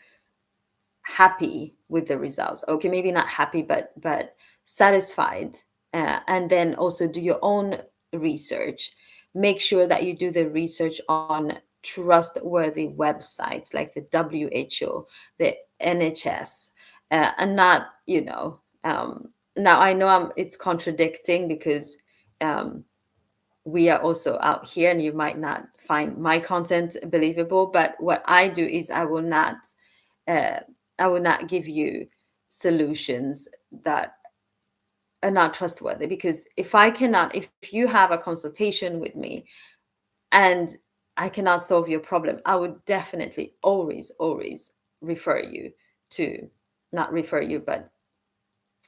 Speaker 1: happy with the results. Okay, maybe not happy, but satisfied. And then also do your own research. Make sure that you do the research on trustworthy websites like the WHO, the NHS, and not, now I know it's contradicting because we are also out here and you might not find my content believable, but what I do is uh, I will not give you solutions that are not trustworthy, because if you have a consultation with me and I cannot solve your problem, I would definitely always refer you to, not refer you, but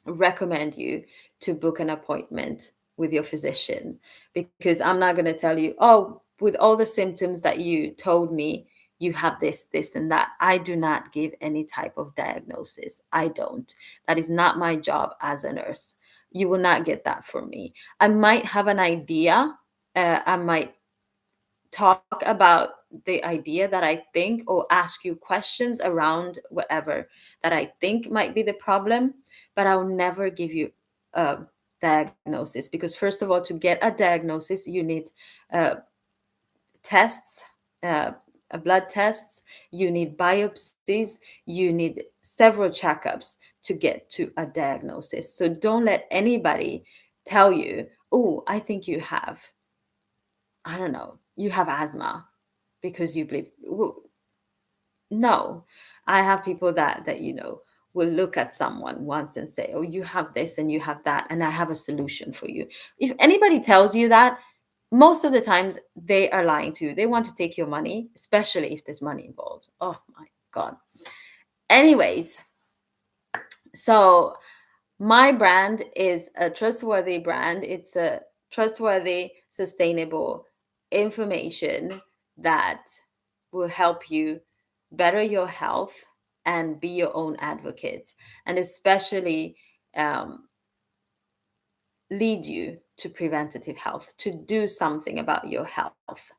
Speaker 1: recommend you to book an appointment with your physician, because I'm not going to tell you, oh, with all the symptoms that you told me, you have this, and that. I do not give any type of diagnosis. I don't. That is not my job as a nurse. You will not get that from me. I might have an idea. I might talk about the idea that I think, or ask you questions around whatever that I think might be the problem, but I'll never give you a diagnosis, because first of all, to get a diagnosis, you need uh, tests, uh, blood tests, you need biopsies, you need several checkups to get to a diagnosis. So don't let anybody tell you, oh, I think you have, I don't know, you have asthma because you believe. No, I have people that will look at someone once and say, "Oh, you have this and you have that, and I have a solution for you." If anybody tells you that, most of the times they are lying to you. They want to take your money, especially if there's money involved. Oh my God. Anyways, so my brand is a trustworthy brand. It's a trustworthy, sustainable information that will help you better your health and be your own advocate, and especially um, lead you to preventative health, to do something about your health.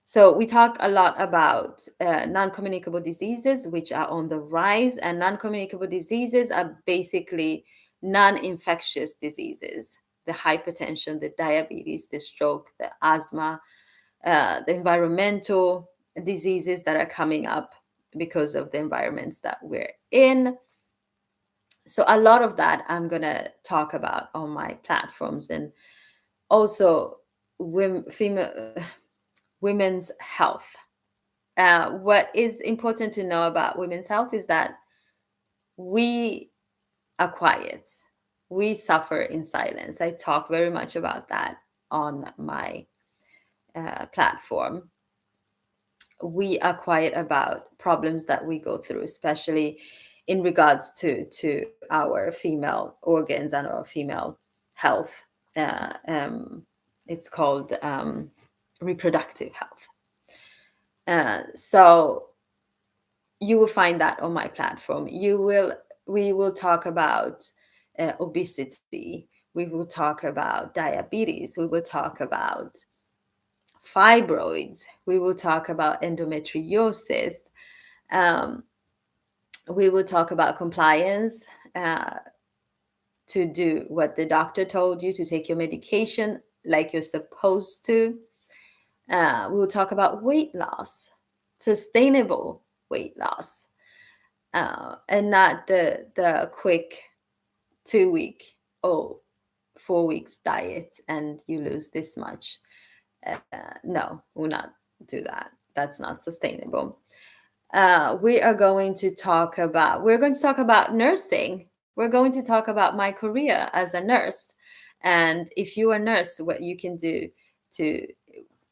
Speaker 1: So we talk a lot about non-communicable diseases, which are on the rise, and non-communicable diseases are basically non-infectious diseases: the hypertension, the diabetes, the stroke, the asthma, the environmental diseases that are coming up because of the environments that we're in. So a lot of that I'm going to talk about on my platforms, and also women's health. What is important to know about women's health is that we are quiet. We suffer in silence. I talk very much about that on my platform. We are quiet about problems that we go through, especially in regards to our female organs and our female health. It's called reproductive health. So you will find that on my platform. We will talk about obesity. We will talk about diabetes. We will talk about fibroids. We will talk about endometriosis. Um, we will talk about compliance, to do what the doctor told you, to take your medication like you're supposed to. We will talk about weight loss, sustainable weight loss, and not the quick 2 week or 4 weeks diet and you lose this much. No, we'll not do that. That's not sustainable. We're going to talk about nursing. we're going to talk about my career as a nurse. And if you're a nurse, what you can do to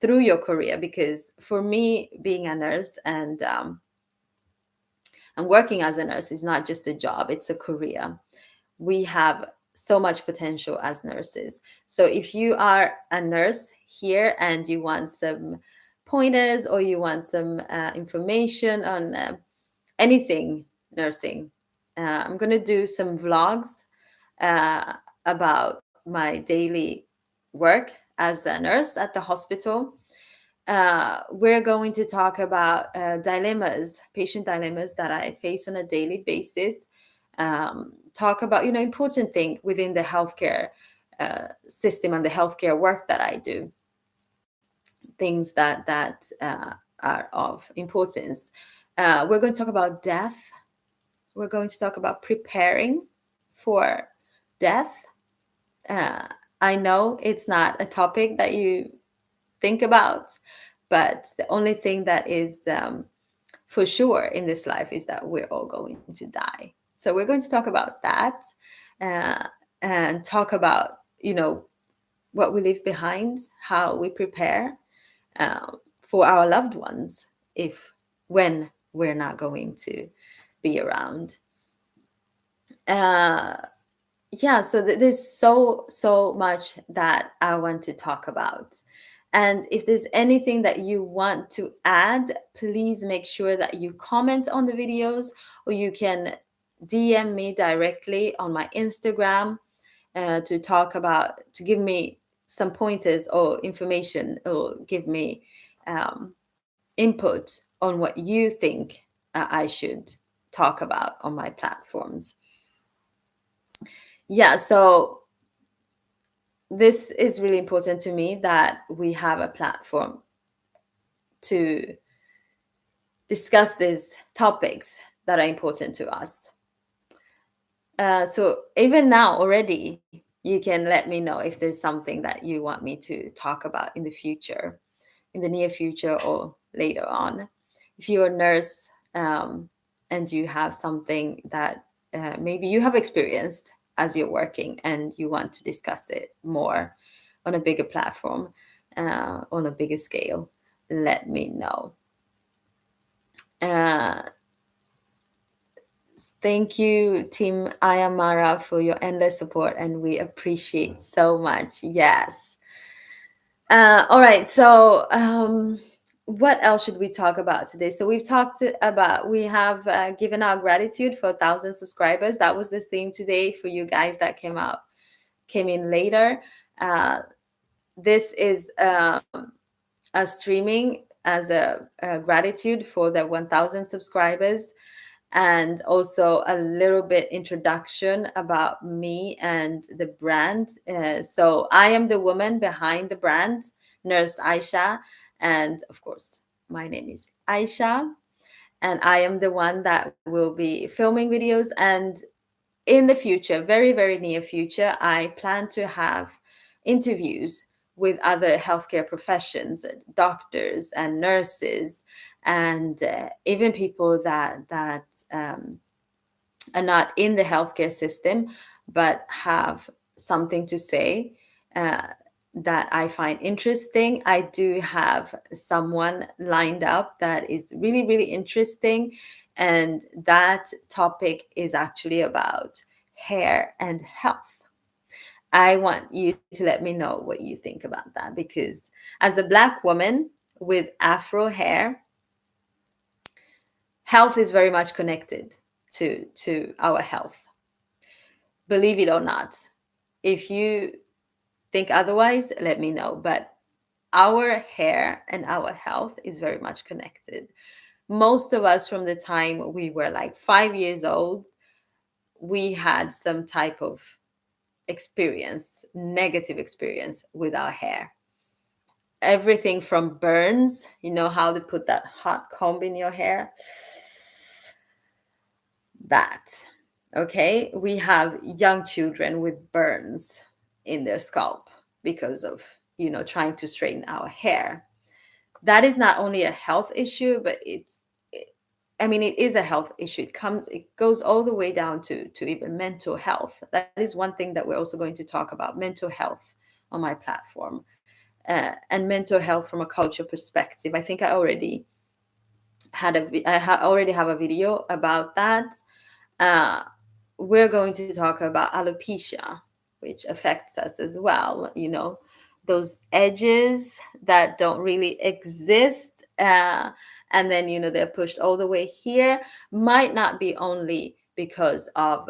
Speaker 1: through your career. Because for me, being a nurse and working as a nurse is not just a job, it's a career. We have so much potential as nurses. So if you are a nurse here and you want some pointers or you want some information on anything nursing, I'm going to do some vlogs uh, about my daily work as a nurse at the hospital. We're going to talk about dilemmas, patient dilemmas that I face on a daily basis. Talk about, important thing within the healthcare system and the healthcare work that I do. Things that are of importance. We're going to talk about death. We're going to talk about preparing for death. Uh, I know it's not a topic that you think about, but the only thing that is for sure in this life is that we're all going to die. So we're going to talk about that uh, and talk about, what we leave behind, how we prepare for our loved ones if when we're not going to be around. Uh, yeah, so there's so much that I want to talk about. And if there's anything that you want to add, please make sure that you comment on the videos, or you can DM me directly on my Instagram to give me some pointers or information, or give me input on what you think I should talk about on my platforms. Yeah, so this is really important to me, that we have a platform to discuss these topics that are important to us. So even now already, you can let me know if there's something that you want me to talk about in the future, in the near future or later on. If you're a nurse and you have something that maybe you have experienced as you're working and you want to discuss it more on a bigger platform, on a bigger scale, let me know. Uh, Thank you, Team Ayamara, for your endless support, and we appreciate so much. Yes. All right. So, what else should we talk about today? So we have given our gratitude for 1,000 subscribers. That was the theme today for you guys that came in later. This is a streaming as a gratitude for the 1,000 subscribers, and also a little bit introduction about me and the brand. So I am the woman behind the brand, Nurse Aisha, and of course, my name is Aisha, and I am the one that will be filming videos. And in the future, very, very near future, I plan to have interviews with other healthcare professions, doctors and nurses, and even people that are not in the healthcare system but have something to say that I find interesting. I do have someone lined up that is really, really interesting. And that topic is actually about hair and health. I want you to let me know what you think about that, because as a Black woman with Afro hair, health is very much connected to our health. Believe it or not. If you think otherwise, let me know. But our hair and our health is very much connected. Most of us, from the time we were like 5 years old, we had some type of experience, negative experience with our hair. Everything from burns, you know how to put that hot comb in your hair? That. Okay. We have young children with burns in their scalp because of, trying to straighten our hair. That is not only a health issue, but I mean, it is a health issue. It goes all the way down to even mental health. That is one thing that we're also going to talk about: mental health on my platform, and mental health from a culture perspective. I think I already already have a video about that. Uh, we're going to talk about alopecia, which affects us as well. Those edges that don't really exist. And then, they're pushed all the way here, might not be only because of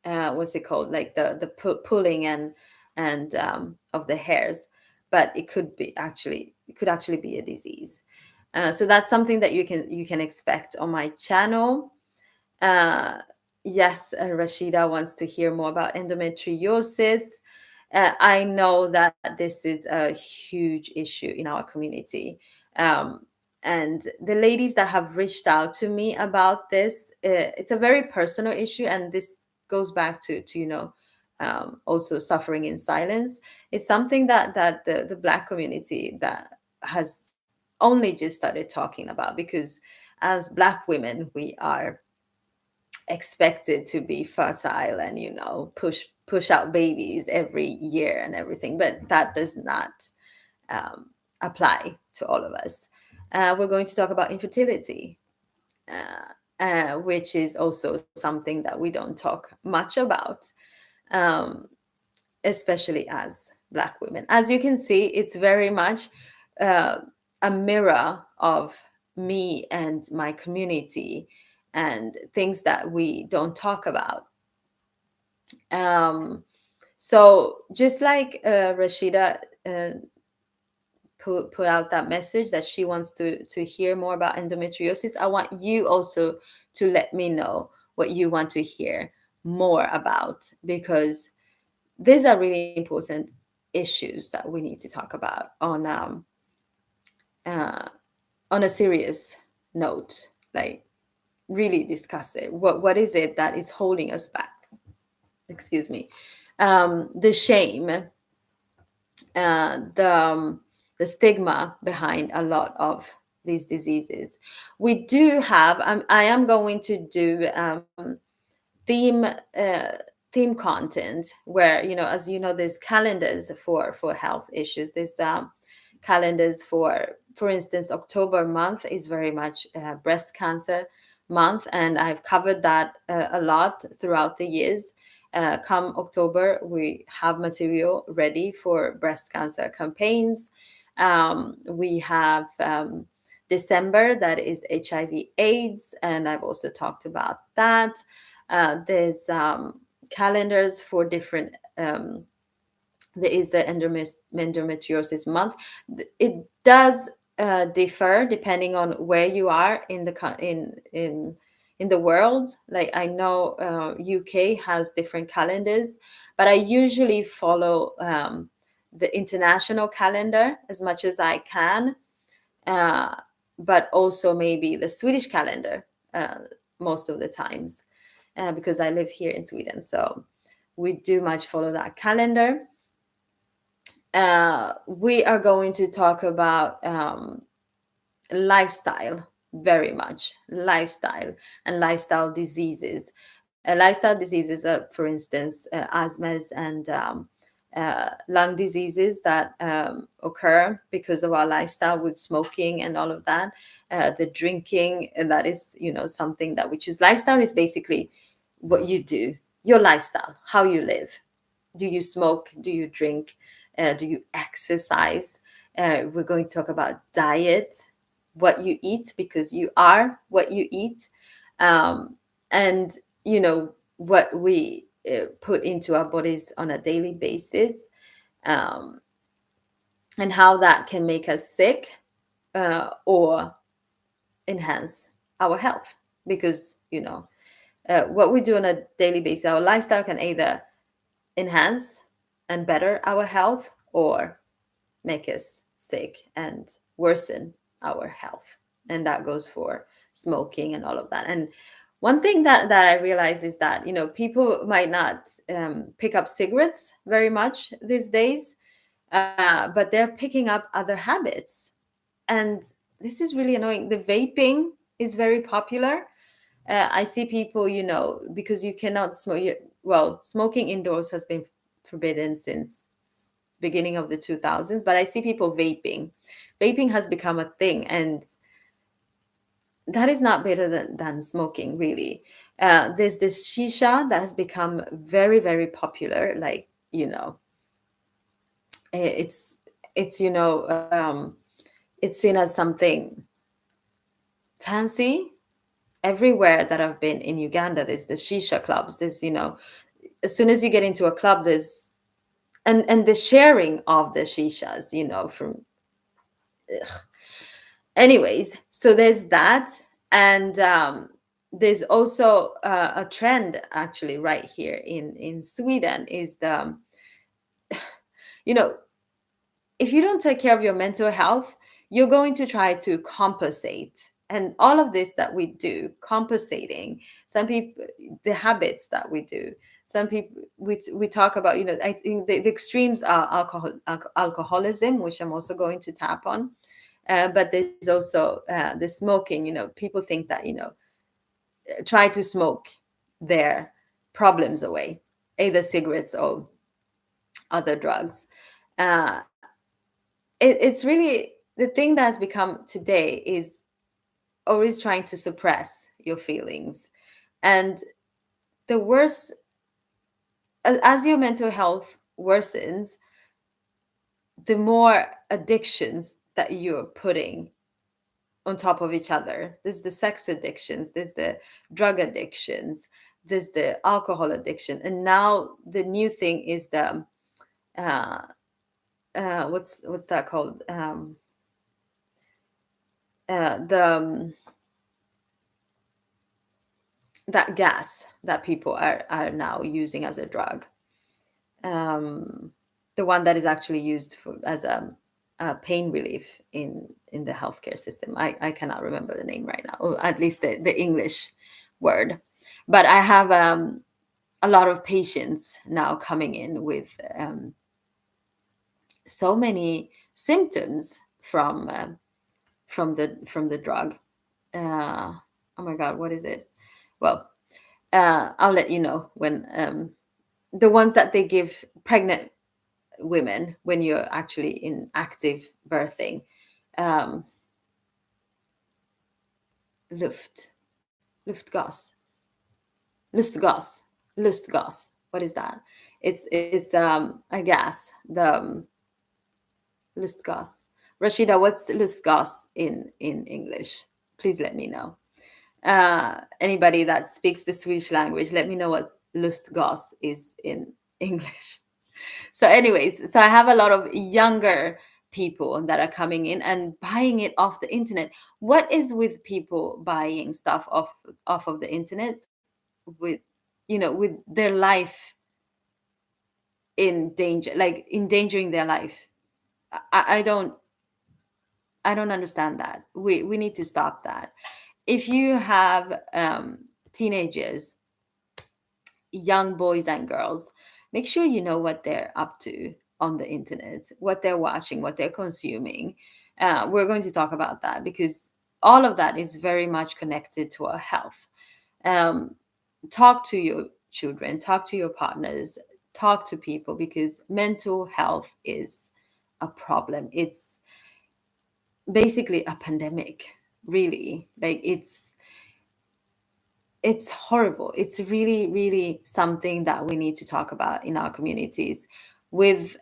Speaker 1: what's it called, like the pulling and of the hairs, but it could actually be a disease. So that's something that you can expect on my channel. uh, yes, Rashida wants to hear more about endometriosis. I know that this is a huge issue in our community. Um, and the ladies that have reached out to me about this, it's a very personal issue. And this goes back to also suffering in silence. It's something that the Black community that has only just started talking about, because as Black women, we are expected to be fertile and push out babies every year and everything, but that does not um, apply to all of us. We're going to talk about infertility, which is also something that we don't talk much about, um, especially as Black women. As you can see, it's very much uh, a mirror of me and my community and things that we don't talk about. Um, so just like Rashida put out that message that she wants to hear more about endometriosis, I want you also to let me know what you want to hear more about, because these are really important issues that we need to talk about uh, on a serious note. Like, really discuss it. What is it that is holding us back? Excuse me. The shame, the stigma behind a lot of these diseases. We do have. I am going to do theme uh, theme content where, as you know, there's calendars for health issues. There's calendars for instance, October month is very much breast cancer month, and I've covered that a lot throughout the years. Come October, we have material ready for breast cancer campaigns. We have December, that is HIV/AIDS, and I've also talked about that. There's calendars for different. There is the endometriosis month. It does differ depending on where you are in in the world. Like, I know UK has different calendars, but I usually follow the international calendar as much as I can, uh, but also maybe the Swedish calendar most of the times, because I live here in Sweden. So we do much follow that calendar. We are going to talk about lifestyle, very much lifestyle and lifestyle diseases. Lifestyle diseases are, for instance, asthmas and lung diseases that occur because of our lifestyle with smoking and all of that. The drinking, and that is, something that we choose. Lifestyle is basically what you do, your lifestyle, how you live. Do you smoke? Do you drink? Do you exercise? We're going to talk about diet, what you eat, because you are what you eat, and what we put into our bodies on a daily basis, um, and how that can make us sick or enhance our health. Because what we do on a daily basis, our lifestyle can either enhance and better our health or make us sick and worsen our health. And that goes for smoking and all of that. And one thing that I realize is that, people might not pick up cigarettes very much these days, but they're picking up other habits. And this is really annoying. The vaping is very popular. I see people, because you cannot smoke. Well, smoking indoors has been forbidden since beginning of the 2000s, but I see people vaping. Vaping has become a thing, and that is not better than smoking, really. There's this shisha that has become very, very popular. Like, it's it's you know it's seen as something fancy. Everywhere that I've been in Uganda, there's the shisha clubs. There's, as soon as you get into a club, there's and the sharing of the shishas, from anyways. So there's that, and there's also a trend actually right here in Sweden is the you know if you don't take care of your mental health, you're going to try to compensate. And all of this that we do, compensating, some people, the habits that we do, some people, we talk about, I think the extremes are alcoholism, which I'm also going to tap on. But there's also the smoking, people think that, try to smoke their problems away, either cigarettes or other drugs. Uh, it's really the thing that has become today is always trying to suppress your feelings. And the worse, as your mental health worsens, the more addictions that you're putting on top of each other. There's the sex addictions, there's the drug addictions, there's the alcohol addiction, and now the new thing is the uh, what's that called? The that gas that people are now using as a drug, um, the one that is actually used as a pain relief in the healthcare system. I cannot remember the name right now, or at least the English word. But I have a lot of patients now coming in with so many symptoms from the drug. Oh my God, what is it? Well, I'll let you know when the ones that they give pregnant women when you're actually in active birthing. Um, Luft, Luftgas, Lustgas, Lustgas. What is that? It's a gas. The Lustgas. Rashida, what's Lustgas in English? Please let me know. Anybody that speaks the Swedish language, let me know what Lustgas is in English. So, anyways, so I have a lot of younger people that are coming in and buying it off the internet. What is with people buying stuff off of the internet with, with their life in danger, like endangering their life? I don't understand that. We need to stop that. If you have teenagers, young boys and girls, make sure you know what they're up to on the internet, what they're watching, what they're consuming. We're going to talk about that because all of that is very much connected to our health. Um, Talk to your children, talk to your partners, talk to people, because mental health is a problem. It's basically a pandemic, really. Like it's horrible. It's really, really something that we need to talk about in our communities, with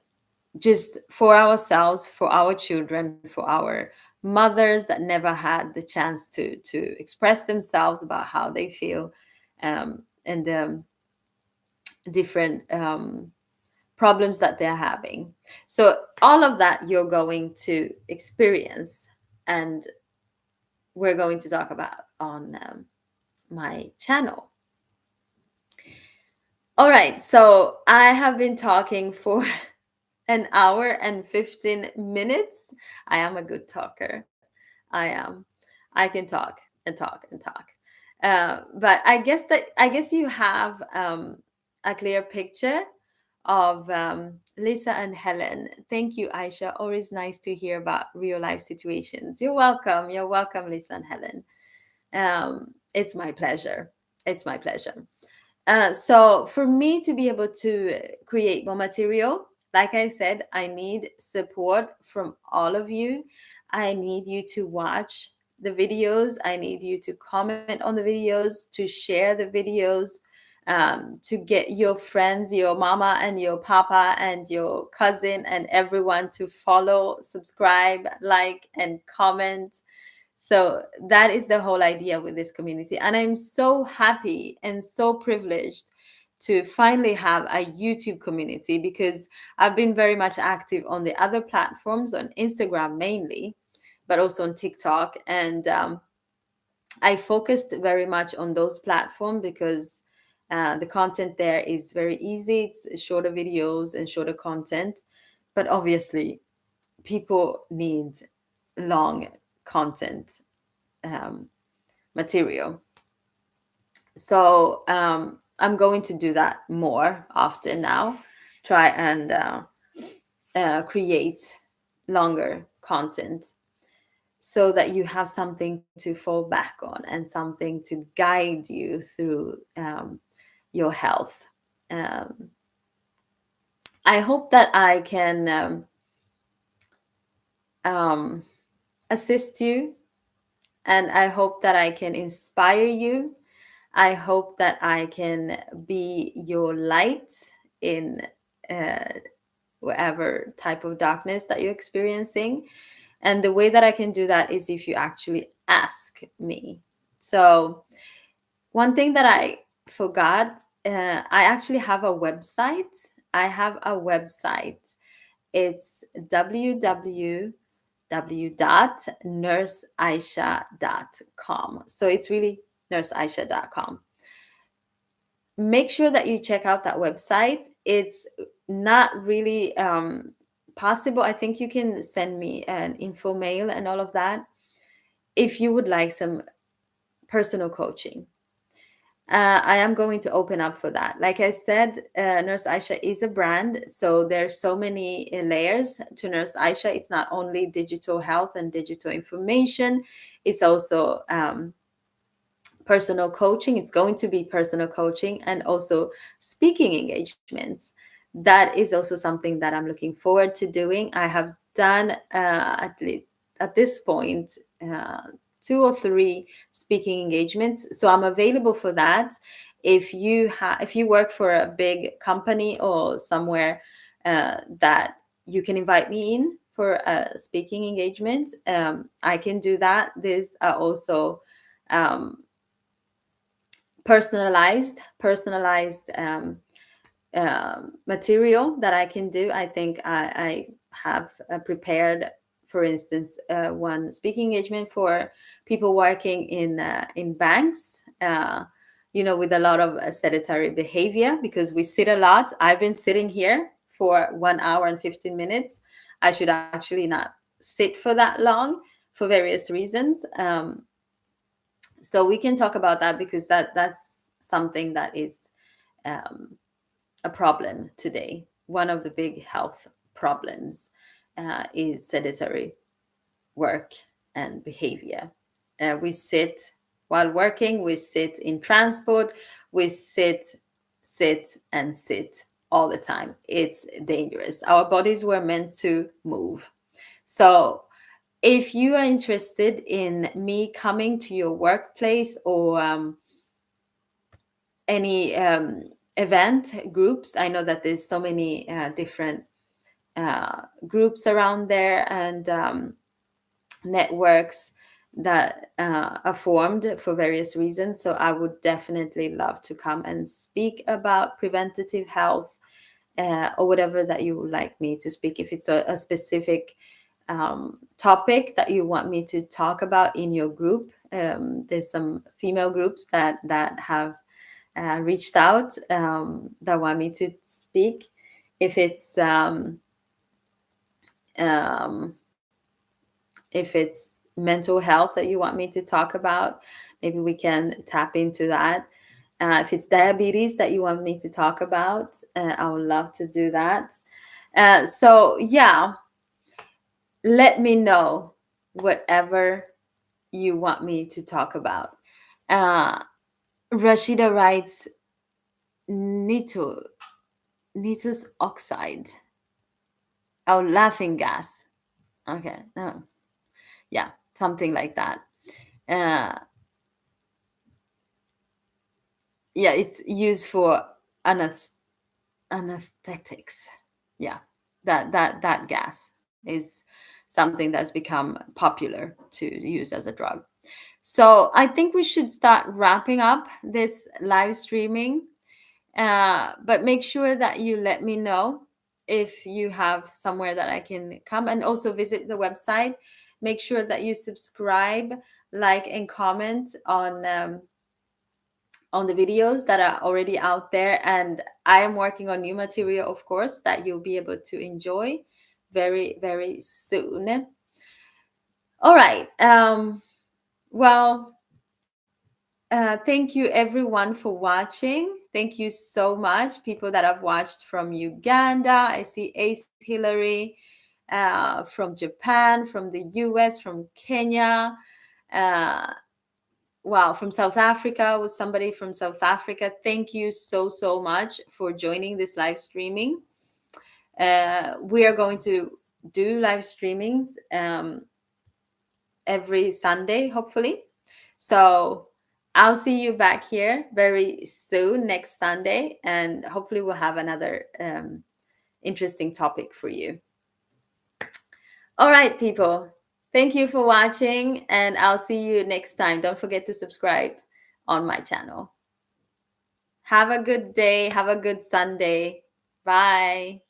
Speaker 1: just for ourselves, for our children, for our mothers that never had the chance to express themselves about how they feel, and the different problems that they're having. So all of that you're going to experience, and we're going to talk about on my channel. All right, so I have been talking for an hour and 15 minutes. I am a good talker. I am. I can talk and talk and talk. But I guess you have a clear picture of Lisa and Helen. Thank you, Aisha. Always nice to hear about real life situations. You're welcome. You're welcome, Lisa and Helen. It's my pleasure. It's my pleasure. So for me to be able to create more material, like I said, I need support from all of you. I need you to watch the videos. I need you to comment on the videos, to share the videos, to get your friends, your mama and your papa and your cousin and everyone to follow, subscribe, like, and comment. So that is the whole idea with this community. And I'm so happy and so privileged to finally have a YouTube community, because I've been very much active on the other platforms, on Instagram mainly, but also on TikTok. And I focused very much on those platforms because the content there is very easy. It's shorter videos and shorter content. But obviously, people need long content, um, material. So I'm going to do that more often now. Try and create longer content so that you have something to fall back on and something to guide you through your health. Um, I hope that I can um, assist you, and I hope that I can inspire you. I hope that I can be your light in uh, whatever type of darkness that you're experiencing. And the way that I can do that is if you actually ask me. So, one thing that I forgot, I actually have a website. I have a website. It's www.nurseaisha.com. So it's really nurseaisha.com. Make sure that you check out that website. It's not really possible. I think you can send me an info mail and all of that if you would like some personal coaching. I am going to open up for that. Like I said, Nurse Aisha is a brand, so there's so many layers to Nurse Aisha. It's not only digital health and digital information; it's also personal coaching. It's going to be personal coaching and also speaking engagements. That is also something that I'm looking forward to doing. I have done at least at this point uh, 2 or 3 speaking engagements, so I'm available for that. If you work for a big company or somewhere that you can invite me in for a speaking engagement, I can do that. These are also um, personalized material that I can do. I think I have prepared, for instance, one speaking engagement for people working in banks. With a lot of sedentary behavior, because we sit a lot. I've been sitting here for 1 hour and 15 minutes. I should actually not sit for that long for various reasons. So we can talk about that, because that's something that is um, a problem today. One of the big health problems is sedentary work and behavior. We sit while working, we sit in transport, we sit, and sit all the time. It's dangerous. Our bodies were meant to move. So, if you are interested in me coming to your workplace or any event groups, I know that there's so many different groups around there, and networks that are formed for various reasons. So I would definitely love to come and speak about preventative health, or whatever that you would like me to speak. If it's a specific topic that you want me to talk about in your group, there's some female groups that have reached out, that want me to speak. If it's um, if it's mental health that you want me to talk about, maybe we can tap into that. If it's diabetes that you want me to talk about, I would love to do that. So, yeah, let me know whatever you want me to talk about. Uh, Rashida writes nitrous oxide. Oh, laughing gas. Okay, no, yeah, something like that. Uh, yeah, it's used for anesthetics. Yeah, that gas is something that's become popular to use as a drug. So I think we should start wrapping up this live streaming. But make sure that you let me know if you have somewhere that I can come, and also visit the website. Make sure that you subscribe, like, and comment on the videos that are already out there. And I am working on new material, of course, that you'll be able to enjoy very, very soon. All right. Well, thank you everyone for watching. Thank you so much, people that have watched from Uganda. I see Ace Hillary, from Japan, from the US, from Kenya. Uh, wow, from South Africa, was somebody from South Africa. Thank you so, so much for joining this live streaming. We are going to do live streamings every Sunday, hopefully. So I'll see you back here very soon next Sunday, and hopefully we'll have another interesting topic for you. All right, people. Thank you for watching, and I'll see you next time. Don't forget to subscribe on my channel. Have a good day. Have a good Sunday. Bye.